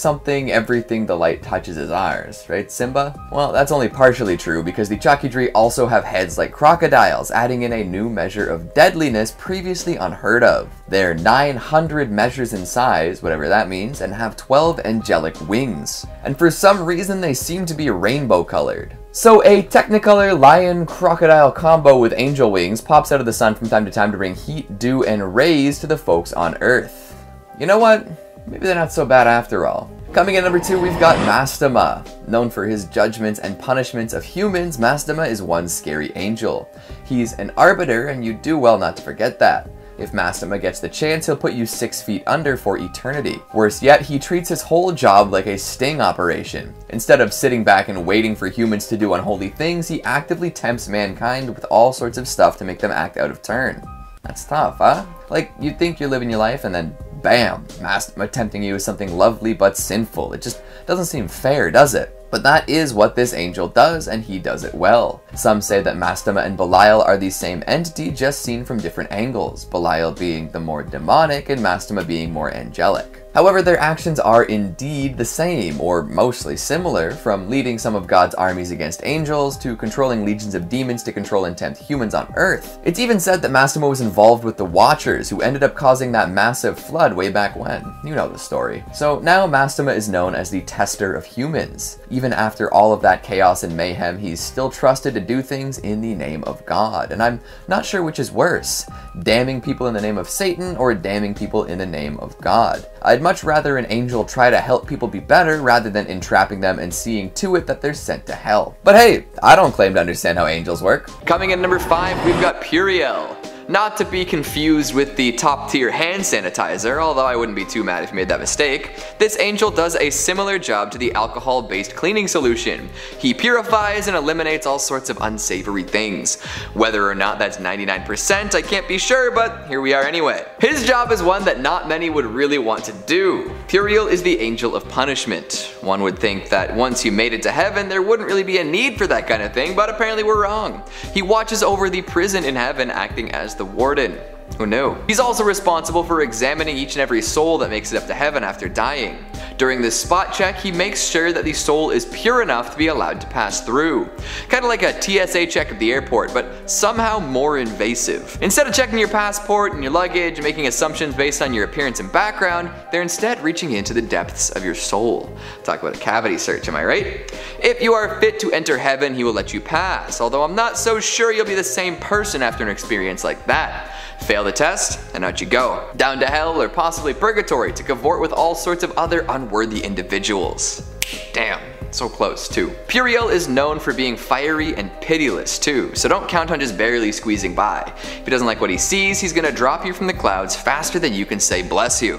everything the light touches is ours, right, Simba? Well, that's only partially true, because the Chakidri also have heads like crocodiles, adding in a new measure of deadliness previously unheard of. They're 900 measures in size, whatever that means, and have 12 angelic wings. And for some reason, they seem to be rainbow colored. So a Technicolor lion-crocodile combo with angel wings pops out of the sun from time to time to bring heat, dew, and rays to the folks on Earth. You know what? Maybe they're not so bad after all. Coming in number 2, we've got Mastema. Known for his judgments and punishments of humans, Mastema is one scary angel. He's an arbiter, and you do well not to forget that. If Mastema gets the chance, he'll put you 6 feet under for eternity. Worse yet, he treats his whole job like a sting operation. Instead of sitting back and waiting for humans to do unholy things, he actively tempts mankind with all sorts of stuff to make them act out of turn. That's tough, huh? Like, you'd think you're living your life and then bam, Mastema tempting you with something lovely but sinful. It just doesn't seem fair, does it? But that is what this angel does, and he does it well. Some say that Mastema and Belial are the same entity, just seen from different angles, Belial being the more demonic and Mastema being more angelic. However, their actions are indeed the same, or mostly similar, from leading some of God's armies against angels, to controlling legions of demons to control and tempt humans on Earth. It's even said that Mastema was involved with the Watchers, who ended up causing that massive flood way back when. You know the story. So now Mastema is known as the tester of humans. Even after all of that chaos and mayhem, he's still trusted to do things in the name of God. And I'm not sure which is worse, damning people in the name of Satan or damning people in the name of God. I'd much rather an angel try to help people be better rather than entrapping them and seeing to it that they're sent to hell. But hey, I don't claim to understand how angels work. Coming in number 5, we've got Puriel. Not to be confused with the top tier hand sanitizer, although I wouldn't be too mad if you made that mistake. This angel does a similar job to the alcohol-based cleaning solution. He purifies and eliminates all sorts of unsavory things. Whether or not that's 99%, I can't be sure, but here we are anyway. His job is one that not many would really want to do. Puriel is the angel of punishment. One would think that once you made it to heaven, there wouldn't really be a need for that kind of thing, but apparently we're wrong. He watches over the prison in heaven, acting as the warden. Who knew? He's also responsible for examining each and every soul that makes it up to heaven after dying. During this spot check, he makes sure that the soul is pure enough to be allowed to pass through. Kinda like a TSA check at the airport, but somehow more invasive. Instead of checking your passport and your luggage and making assumptions based on your appearance and background, they're instead reaching into the depths of your soul. Talk about a cavity search, am I right? If you are fit to enter heaven, he will let you pass, although I'm not so sure you'll be the same person after an experience like that. Fail the test, and out you go. Down to hell or possibly purgatory to cavort with all sorts of other unworthy individuals. Damn, so close too. Puriel is known for being fiery and pitiless too, so don't count on just barely squeezing by. If he doesn't like what he sees, he's gonna drop you from the clouds faster than you can say bless you.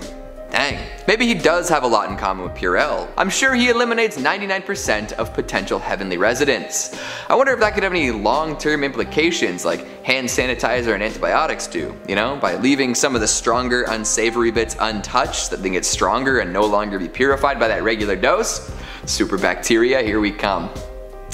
Dang. Maybe he does have a lot in common with Puriel. I'm sure he eliminates 99% of potential heavenly residents. I wonder if that could have any long-term implications like hand sanitizer and antibiotics do, you know, by leaving some of the stronger unsavory bits untouched so that they get stronger and no longer be purified by that regular dose. Super bacteria, here we come.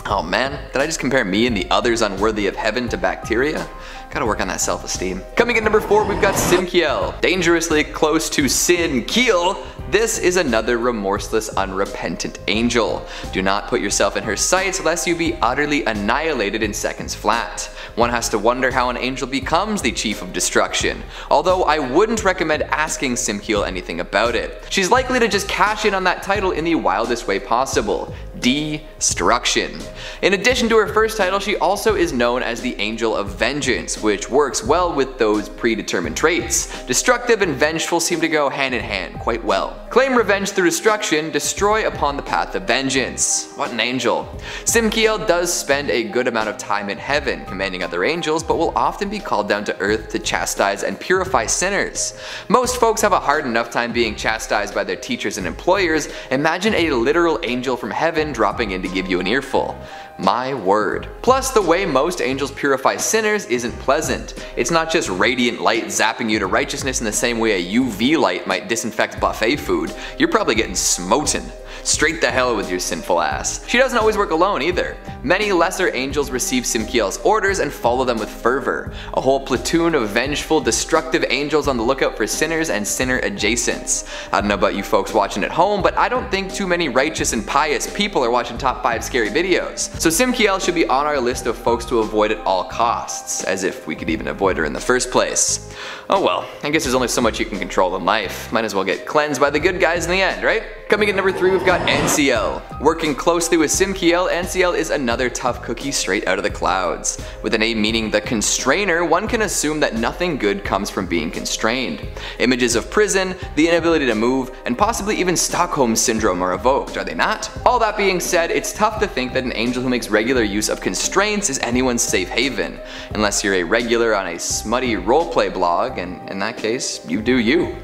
Oh man, did I just compare me and the others unworthy of heaven to bacteria? Gotta work on that self-esteem. Coming in number 4, we've got Sinkiel. Dangerously close to Sin-Kiel, this is another remorseless, unrepentant angel. Do not put yourself in her sights lest you be utterly annihilated in seconds flat. One has to wonder how an angel becomes the chief of destruction, although I wouldn't recommend asking Sinkiel anything about it. She's likely to just cash in on that title in the wildest way possible. Destruction. In addition to her first title, she also is known as the Angel of Vengeance, which works well with those predetermined traits. Destructive and vengeful seem to go hand in hand quite well. Claim revenge through destruction, destroy upon the path of vengeance. What an angel. Sinkiel does spend a good amount of time in heaven, commanding other angels, but will often be called down to earth to chastise and purify sinners. Most folks have a hard enough time being chastised by their teachers and employers. Imagine a literal angel from heaven dropping in to give you an earful. My word. Plus, the way most angels purify sinners isn't pleasant. It's not just radiant light zapping you to righteousness in the same way a UV light might disinfect buffet food. You're probably getting smoten. Straight to hell with your sinful ass. She doesn't always work alone either. Many lesser angels receive Sinkiel's orders and follow them with fervor. A whole platoon of vengeful, destructive angels on the lookout for sinners and sinner adjacents. I don't know about you folks watching at home, but I don't think too many righteous and pious people are watching top 5 scary videos. So Sinkiel should be on our list of folks to avoid at all costs, as if we could even avoid her in the first place. Oh well, I guess there's only so much you can control in life. Might as well get cleansed by the good guys in the end, right? Coming in number 3, we've got Ansiel. Working closely with Sinkiel, Ansiel is another tough cookie straight out of the clouds. With a name meaning the constrainer, one can assume that nothing good comes from being constrained. Images of prison, the inability to move, and possibly even Stockholm Syndrome are evoked, are they not? All that being said, it's tough to think that an angel who makes regular use of constraints is anyone's safe haven, unless you're a regular on a smutty roleplay blog and in that case, you do you.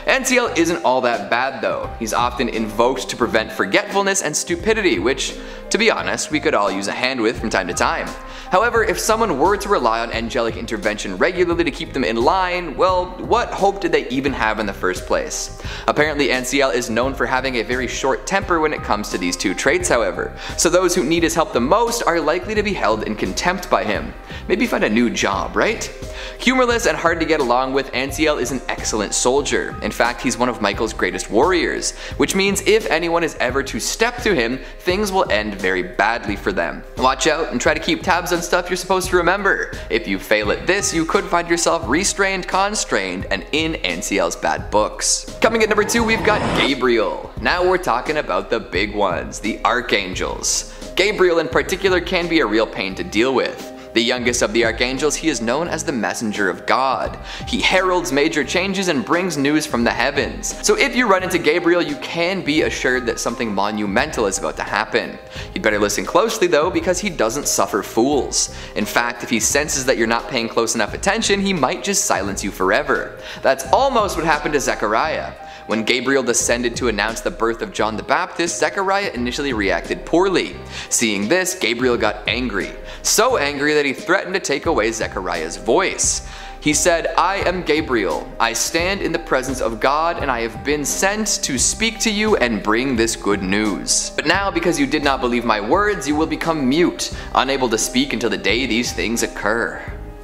NCL isn't all that bad though. He's often invoked to prevent forgetfulness and stupidity, which, to be honest, we could all use a hand with from time to time. However, if someone were to rely on angelic intervention regularly to keep them in line, well, what hope did they even have in the first place? Apparently NCL is known for having a very short temper when it comes to these two traits, however, so those who need his help the most are likely to be held in contempt by him. Maybe find a new job, right? Humorless and hard to get along with, NCL is an excellent soldier. In fact, he's one of Michael's greatest warriors, which means if anyone is ever to step to him, things will end very badly for them. Watch out and try to keep tabs on stuff you're supposed to remember. If you fail at this, you could find yourself restrained, constrained, and in NCL's bad books. Coming at number 2, we've got Gabriel. Now we're talking about the big ones, the archangels. Gabriel in particular can be a real pain to deal with. The youngest of the archangels, he is known as the messenger of God. He heralds major changes and brings news from the heavens. So if you run into Gabriel, you can be assured that something monumental is about to happen. You'd better listen closely though, because he doesn't suffer fools. In fact, if he senses that you're not paying close enough attention, he might just silence you forever. That's almost what happened to Zechariah. When Gabriel descended to announce the birth of John the Baptist, Zechariah initially reacted poorly. Seeing this, Gabriel got angry. So angry that he threatened to take away Zechariah's voice. He said, "I am Gabriel. I stand in the presence of God, and I have been sent to speak to you and bring this good news. But now, because you did not believe my words, you will become mute, unable to speak until the day these things occur."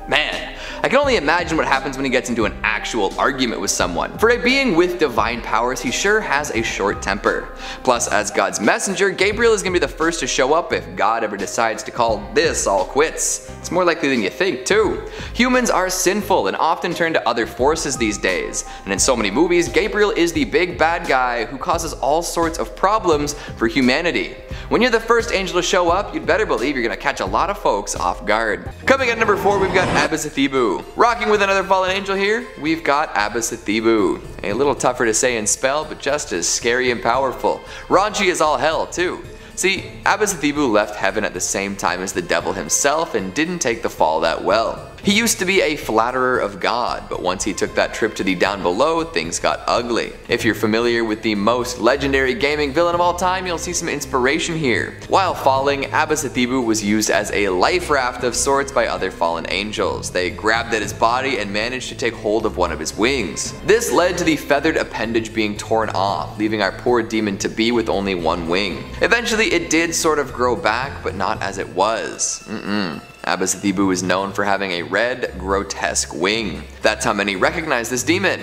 Man, I can only imagine what happens when he gets into an actual argument with someone. For a being with divine powers, he sure has a short temper. Plus, as God's messenger, Gabriel is going to be the first to show up if God ever decides to call this all quits. It's more likely than you think, too. Humans are sinful and often turn to other forces these days, and in so many movies, Gabriel is the big bad guy who causes all sorts of problems for humanity. When you're the first angel to show up, you'd better believe you're going to catch a lot of folks off guard. Coming at number 4, we've got Abbasathebu. Rocking with another fallen angel here, we've got Abbasathebu. A little tougher to say and spell, but just as scary and powerful. Raunchy as all hell, too. See, Abbasathebu left heaven at the same time as the devil himself and didn't take the fall that well. He used to be a flatterer of God, but once he took that trip to the down below, things got ugly. If you're familiar with the most legendary gaming villain of all time, you'll see some inspiration here. While falling, Abbasathebu was used as a life raft of sorts by other fallen angels. They grabbed at his body and managed to take hold of one of his wings. This led to the feathered appendage being torn off, leaving our poor demon to be with only one wing. Eventually, it did sort of grow back, but not as it was. Abbasathebu is known for having a red, grotesque wing. That's how many recognize this demon.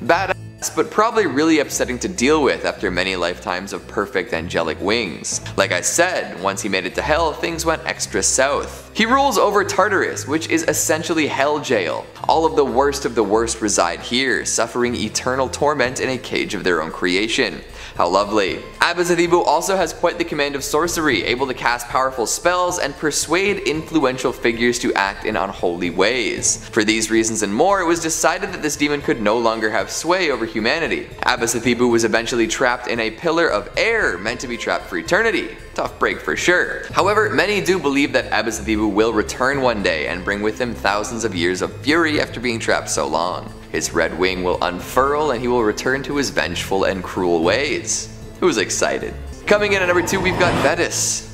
Badass, but probably really upsetting to deal with after many lifetimes of perfect angelic wings. Like I said, once he made it to hell, things went extra south. He rules over Tartarus, which is essentially hell jail. All of the worst reside here, suffering eternal torment in a cage of their own creation. How lovely. Abbasathebu also has quite the command of sorcery, able to cast powerful spells and persuade influential figures to act in unholy ways. For these reasons and more, it was decided that this demon could no longer have sway over humanity. Abbasathebu was eventually trapped in a pillar of air, meant to be trapped for eternity. Tough break for sure. However, many do believe that Abbasathebu will return one day and bring with him thousands of years of fury after being trapped so long. His red wing will unfurl and he will return to his vengeful and cruel ways. Who's excited? Coming in at number 2, we've got Vetus.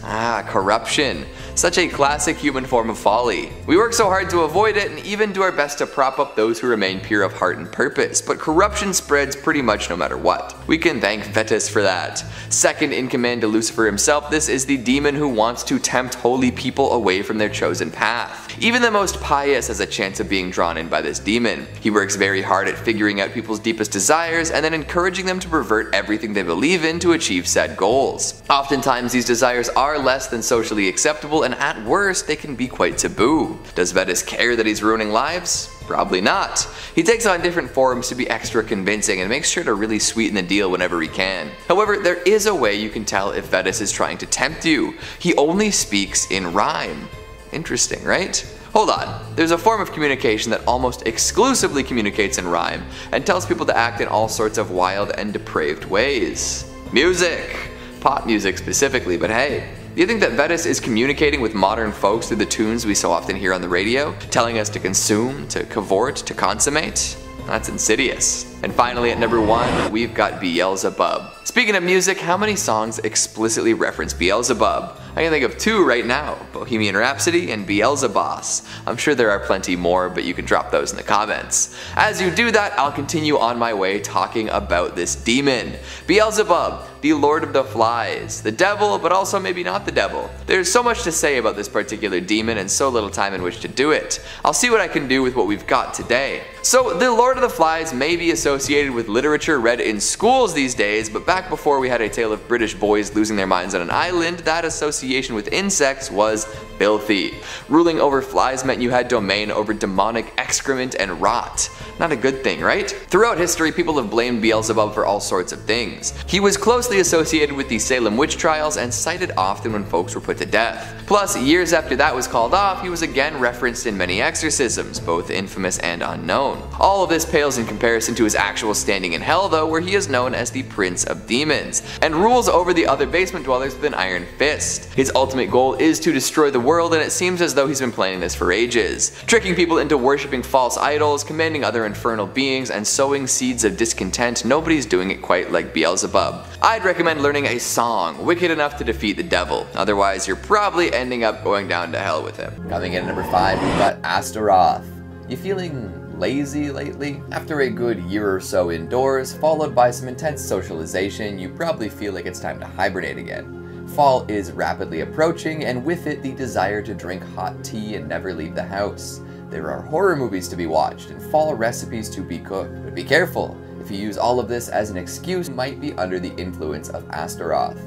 Corruption. Such a classic human form of folly. We work so hard to avoid it and even do our best to prop up those who remain pure of heart and purpose, but corruption spreads pretty much no matter what. We can thank Vetus for that. Second in command to Lucifer himself, this is the demon who wants to tempt holy people away from their chosen path. Even the most pious has a chance of being drawn in by this demon. He works very hard at figuring out people's deepest desires and then encouraging them to pervert everything they believe in to achieve said goals. Oftentimes these desires are less than socially acceptable, and at worst they can be quite taboo. Does Vetus care that he's ruining lives? Probably not. He takes on different forms to be extra convincing and makes sure to really sweeten the deal whenever he can. However, there is a way you can tell if Vetus is trying to tempt you. He only speaks in rhyme. Interesting, right? Hold on, there's a form of communication that almost exclusively communicates in rhyme and tells people to act in all sorts of wild and depraved ways. Music! Pop music specifically, but hey. Do you think that Vetus is communicating with modern folks through the tunes we so often hear on the radio, telling us to consume, to cavort, to consummate? That's insidious. And finally at number 1, we've got Beelzebub. Speaking of music, how many songs explicitly reference Beelzebub? I can think of 2 right now, Bohemian Rhapsody and Beelzebos. I'm sure there are plenty more, but you can drop those in the comments. As you do that, I'll continue on my way talking about this demon. Beelzebub, the Lord of the Flies, the devil, but also maybe not the devil. There's so much to say about this particular demon and so little time in which to do it. I'll see what I can do with what we've got today. So the Lord of the Flies may be associated with literature read in schools these days, but back before we had a tale of British boys losing their minds on an island, that association with insects was filthy. Ruling over flies meant you had domain over demonic excrement and rot. Not a good thing, right? Throughout history, people have blamed Beelzebub for all sorts of things. He was closely associated with the Salem witch trials and cited often when folks were put to death. Plus, years after that was called off, he was again referenced in many exorcisms, both infamous and unknown. All of this pales in comparison to his actual standing in hell though, where he is known as the Prince of Demons, and rules over the other basement dwellers with an iron fist. His ultimate goal is to destroy the world, and it seems as though he's been planning this for ages, tricking people into worshipping false idols, commanding other infernal beings, and sowing seeds of discontent. Nobody's doing it quite like Beelzebub. I'd recommend learning a song wicked enough to defeat the devil, otherwise you're probably ending up going down to hell with him. Coming in at number 5, we've got Astaroth. You feeling lazy lately? After a good year or so indoors, followed by some intense socialization, you probably feel like it's time to hibernate again. Fall is rapidly approaching, and with it the desire to drink hot tea and never leave the house. There are horror movies to be watched and fall recipes to be cooked, but be careful. If you use all of this as an excuse, you might be under the influence of Astaroth.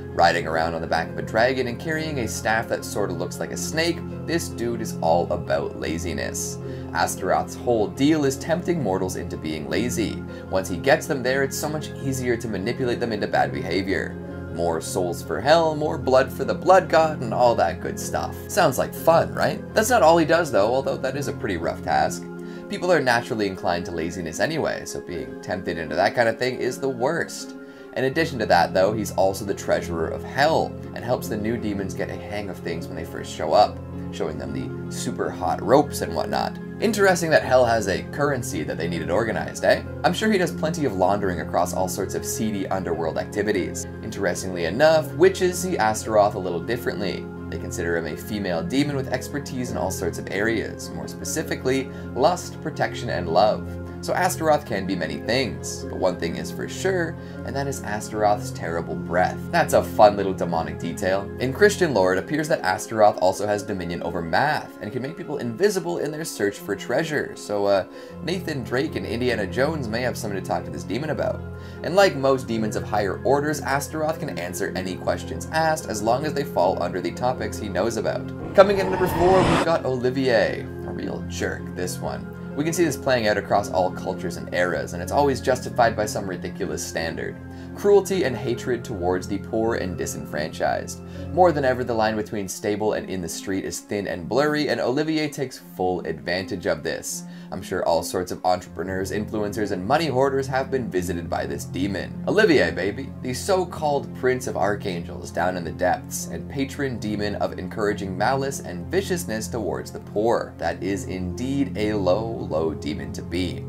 Riding around on the back of a dragon and carrying a staff that sort of looks like a snake, this dude is all about laziness. Astaroth's whole deal is tempting mortals into being lazy. Once he gets them there, it's so much easier to manipulate them into bad behavior. More souls for hell, more blood for the blood god, and all that good stuff. Sounds like fun, right? That's not all he does though, although that is a pretty rough task. People are naturally inclined to laziness anyway, so being tempted into that kind of thing is the worst. In addition to that though, he's also the treasurer of hell, and helps the new demons get a hang of things when they first show up, showing them the super hot ropes and whatnot. Interesting that hell has a currency that they needed organized, eh? I'm sure he does plenty of laundering across all sorts of seedy underworld activities. Interestingly enough, witches see Astaroth a little differently. They consider him a female demon with expertise in all sorts of areas, more specifically, lust, protection, and love. So Astaroth can be many things, but one thing is for sure, and that is Astaroth's terrible breath. That's a fun little demonic detail. In Christian lore, it appears that Astaroth also has dominion over math, and can make people invisible in their search for treasure, so Nathan Drake and Indiana Jones may have something to talk to this demon about. And like most demons of higher orders, Astaroth can answer any questions asked as long as they fall under the topics he knows about. Coming in at number 4, we've got Olivier. A real jerk, this one. We can see this playing out across all cultures and eras, and it's always justified by some ridiculous standard. Cruelty and hatred towards the poor and disenfranchised. More than ever, the line between stable and in the street is thin and blurry, and Olivier takes full advantage of this. I'm sure all sorts of entrepreneurs, influencers, and money hoarders have been visited by this demon. Olivier, baby, the so-called prince of archangels down in the depths, and patron demon of encouraging malice and viciousness towards the poor. That is indeed a low demon to be.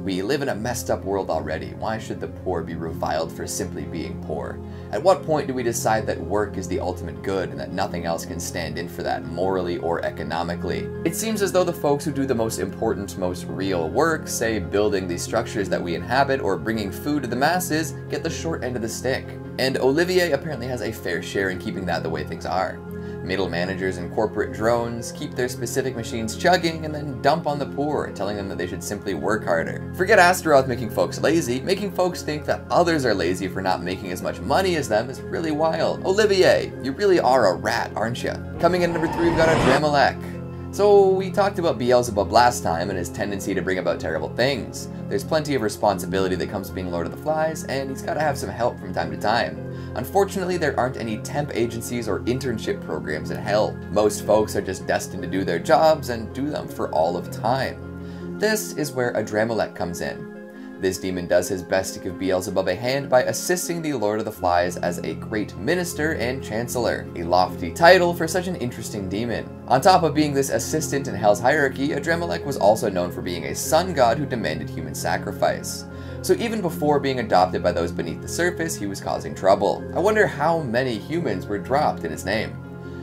We live in a messed up world already. Why should the poor be reviled for simply being poor? At what point do we decide that work is the ultimate good and that nothing else can stand in for that morally or economically? It seems as though the folks who do the most important, most real work, say building the structures that we inhabit or bringing food to the masses, get the short end of the stick. And Olivier apparently has a fair share in keeping that the way things are. Middle managers and corporate drones keep their specific machines chugging and then dump on the poor, telling them that they should simply work harder. Forget Astaroth making folks lazy, making folks think that others are lazy for not making as much money as them is really wild. Olivier, you really are a rat, aren't you? Coming in at number 3, we've got Adramelech. So we talked about Beelzebub last time and his tendency to bring about terrible things. There's plenty of responsibility that comes with being Lord of the Flies, and he's gotta have some help from time to time. Unfortunately, there aren't any temp agencies or internship programs in hell. Most folks are just destined to do their jobs and do them for all of time. This is where Adramelech comes in. This demon does his best to give Beelzebub a hand by assisting the Lord of the Flies as a great minister and chancellor, a lofty title for such an interesting demon. On top of being this assistant in Hell's hierarchy, Adremelech was also known for being a sun god who demanded human sacrifice. So even before being adopted by those beneath the surface, he was causing trouble. I wonder how many humans were dropped in his name.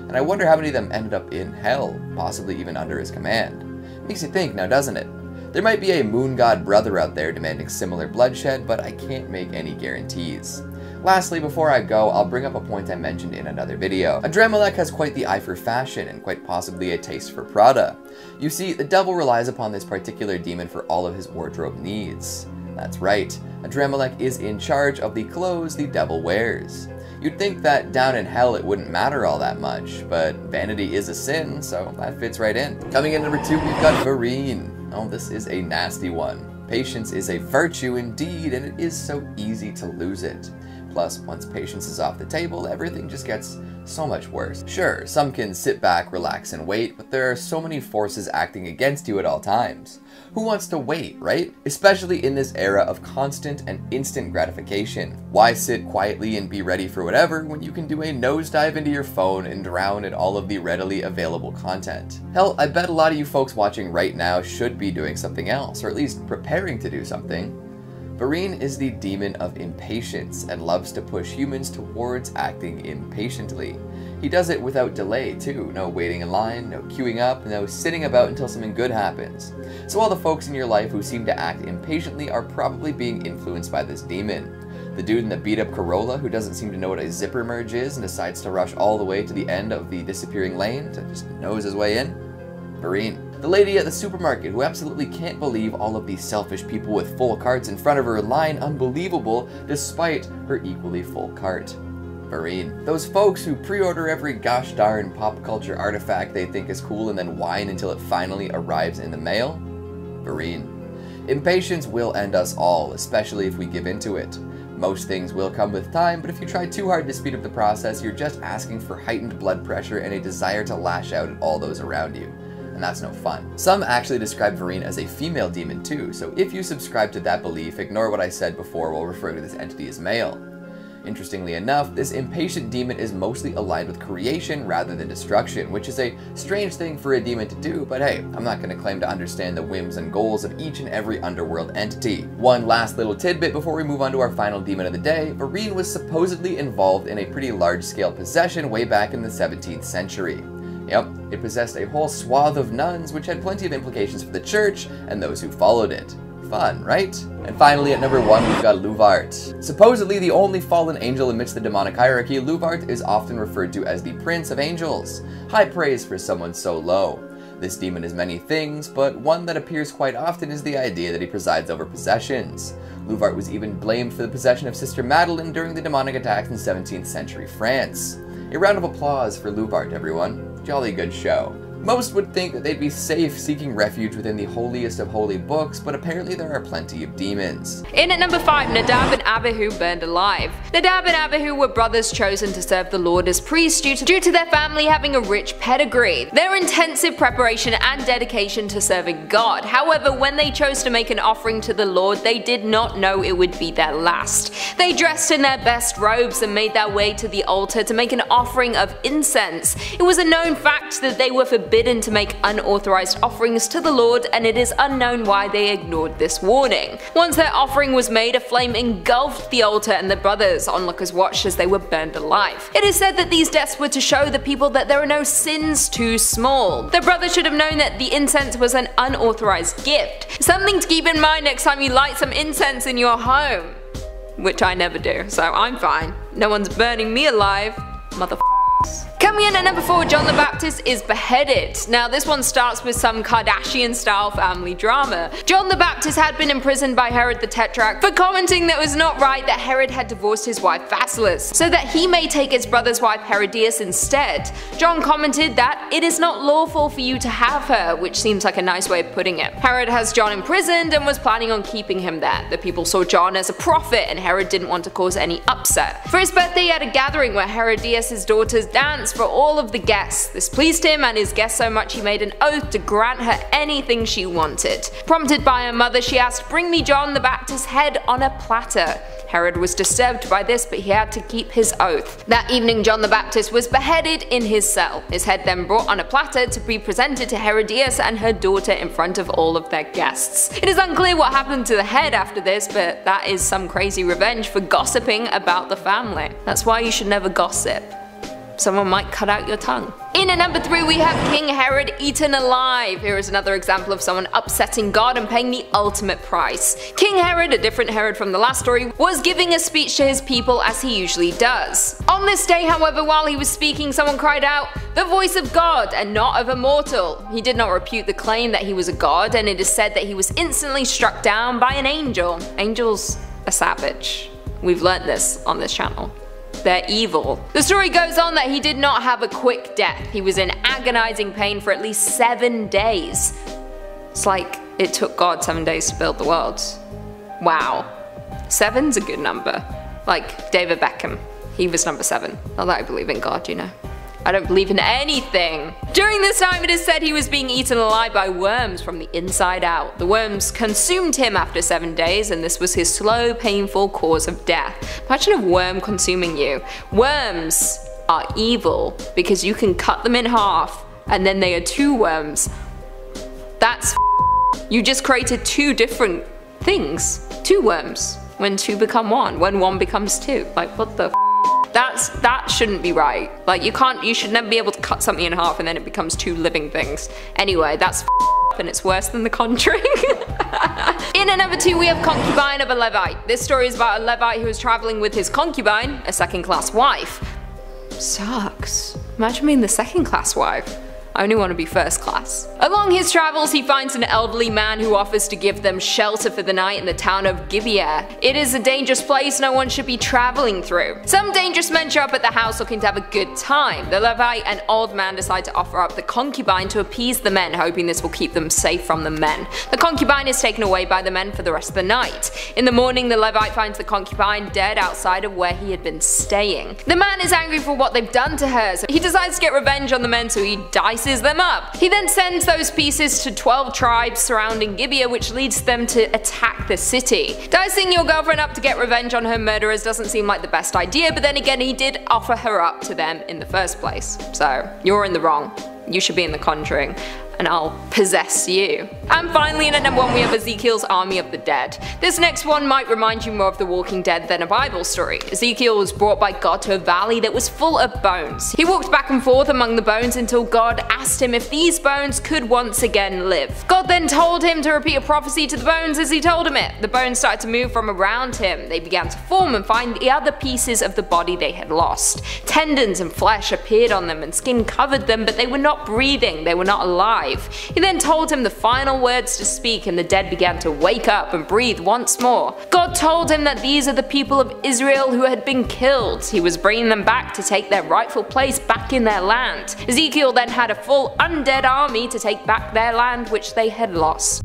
And I wonder how many of them ended up in Hell, possibly even under his command. Makes you think now, doesn't it? There might be a moon god brother out there demanding similar bloodshed, but I can't make any guarantees. Lastly, before I go, I'll bring up a point I mentioned in another video. Adremelech has quite the eye for fashion and quite possibly a taste for Prada. You see, the devil relies upon this particular demon for all of his wardrobe needs. That's right, Adremelech is in charge of the clothes the devil wears. You'd think that down in Hell it wouldn't matter all that much, but vanity is a sin, so that fits right in. Coming in number 2, we've got Varine. Oh, this is a nasty one. Patience is a virtue indeed, and it is so easy to lose it. Plus, once patience is off the table, everything just gets so much worse. Sure, some can sit back, relax, and wait, but there are so many forces acting against you at all times. Who wants to wait, right? Especially in this era of constant and instant gratification. Why sit quietly and be ready for whatever when you can do a nosedive into your phone and drown in all of the readily available content? Hell, I bet a lot of you folks watching right now should be doing something else, or at least preparing to do something. Varine is the demon of impatience and loves to push humans towards acting impatiently. He does it without delay too, no waiting in line, no queuing up, no sitting about until something good happens. So all the folks in your life who seem to act impatiently are probably being influenced by this demon. The dude in the beat up Corolla who doesn't seem to know what a zipper merge is and decides to rush all the way to the end of the disappearing lane to just nose his way in? Varine. The lady at the supermarket who absolutely can't believe all of these selfish people with full carts in front of her line unbelievable despite her equally full cart. Varine. Those folks who pre-order every gosh darn pop culture artifact they think is cool and then whine until it finally arrives in the mail. Varine. Impatience will end us all, especially if we give into it. Most things will come with time, but if you try too hard to speed up the process, you're just asking for heightened blood pressure and a desire to lash out at all those around you. And that's no fun. Some actually describe Varine as a female demon too, so if you subscribe to that belief, ignore what I said before while referring to this entity as male. Interestingly enough, this impatient demon is mostly aligned with creation rather than destruction, which is a strange thing for a demon to do, but hey, I'm not going to claim to understand the whims and goals of each and every underworld entity. One last little tidbit before we move on to our final demon of the day, Varine was supposedly involved in a pretty large-scale possession way back in the 17th century. Yep, it possessed a whole swath of nuns, which had plenty of implications for the church and those who followed it. Fun, right? And finally, at number 1, we've got Luvart. Supposedly the only fallen angel amidst the demonic hierarchy, Luvart is often referred to as the Prince of Angels. High praise for someone so low. This demon is many things, but one that appears quite often is the idea that he presides over possessions. Luvart was even blamed for the possession of Sister Madeleine during the demonic attacks in 17th century France. A round of applause for Luvart, everyone. Jolly good show. Most would think that they'd be safe seeking refuge within the holiest of holy books, but apparently there are plenty of demons. In at number 5, Nadab and Abihu burned alive. Nadab and Abihu were brothers chosen to serve the Lord as priests due to their family having a rich pedigree. Their intensive preparation and dedication to serving God. However, when they chose to make an offering to the Lord, they did not know it would be their last. They dressed in their best robes and made their way to the altar to make an offering of incense. It was a known fact that they were forbidden to make unauthorized offerings to the Lord, and it is unknown why they ignored this warning. Once their offering was made, a flame engulfed the altar and the brothers. Onlookers watched as they were burned alive. It is said that these deaths were to show the people that there are no sins too small. The brothers should have known that the incense was an unauthorized gift. Something to keep in mind next time you light some incense in your home. Which I never do, so I'm fine. No one's burning me alive, motherfuckers. Coming in at number 4, John the Baptist is beheaded. Now this one starts with some Kardashian style family drama. John the Baptist had been imprisoned by Herod the Tetrarch for commenting that it was not right that Herod had divorced his wife Basilis, so that he may take his brother's wife Herodias instead. John commented that it is not lawful for you to have her, which seems like a nice way of putting it. Herod has John imprisoned and was planning on keeping him there. The people saw John as a prophet and Herod didn't want to cause any upset. For his birthday he had a gathering where Herodias' daughters danced thanks for all of the guests. This pleased him and his guests so much he made an oath to grant her anything she wanted. Prompted by her mother, she asked, "Bring me John the Baptist's head on a platter." Herod was disturbed by this, but he had to keep his oath. That evening, John the Baptist was beheaded in his cell. His head then brought on a platter to be presented to Herodias and her daughter in front of all of their guests. It is unclear what happened to the head after this, but that is some crazy revenge for gossiping about the family. That's why you should never gossip. Someone might cut out your tongue. In at number 3 we have King Herod eaten alive. Here is another example of someone upsetting God and paying the ultimate price. King Herod, a different Herod from the last story, was giving a speech to his people as he usually does. On this day, however, while he was speaking, someone cried out, "The voice of God and not of a mortal." He did not refute the claim that he was a god, and it is said that he was instantly struck down by an angel. Angels are savage. We've learnt this on this channel. They're evil. The story goes on that he did not have a quick death. He was in agonizing pain for at least 7 days. It's like it took God 7 days to build the world. Wow. 7's a good number. Like David Beckham. He was number 7. Not that I believe in God, you know. I don't believe in anything. During this time, it is said he was being eaten alive by worms from the inside out. The worms consumed him after 7 days, and this was his slow, painful cause of death. Imagine a worm consuming you. Worms are evil because you can cut them in half, and then they are 2 worms. That's you just created 2 different things. 2 worms. When 2 become 1. When 1 becomes 2. Like, what the that shouldn't be right. Like, you should never be able to cut something in half and then it becomes 2 living things. Anyway, that's and it's worse than The Conjuring. In at number 2 we have Concubine of a Levite. This story is about a Levite who is traveling with his concubine, a second-class wife. Sucks. Imagine being the second-class wife. I only want to be first class. Along his travels, he finds an elderly man who offers to give them shelter for the night in the town of Gibeah. It is a dangerous place no one should be traveling through. Some dangerous men show up at the house looking to have a good time. The Levite and old man decide to offer up the concubine to appease the men, hoping this will keep them safe from the men. The concubine is taken away by the men for the rest of the night. In the morning, the Levite finds the concubine dead outside of where he had been staying. The man is angry for what they've done to her, so he decides to get revenge on the men, so he dices them up. He then sends those pieces to 12 tribes surrounding Gibeah, which leads them to attack the city. Dicing your girlfriend up to get revenge on her murderers doesn't seem like the best idea, but then again he did offer her up to them in the first place. So you're in the wrong. You should be in The Conjuring, and I'll possess you. And finally, in at number 1 we have Ezekiel's Army of the Dead. This next one might remind you more of The Walking Dead than a Bible story. Ezekiel was brought by God to a valley that was full of bones. He walked back and forth among the bones until God asked him if these bones could once again live. God then told him to repeat a prophecy to the bones as he told him it. The bones started to move from around him. They began to form and find the other pieces of the body they had lost. Tendons and flesh appeared on them and skin covered them, but they were not breathing, they were not alive. He then told him the final words to speak, and the dead began to wake up and breathe once more. God told him that these are the people of Israel who had been killed. He was bringing them back to take their rightful place back in their land. Ezekiel then had a full undead army to take back their land which they had lost.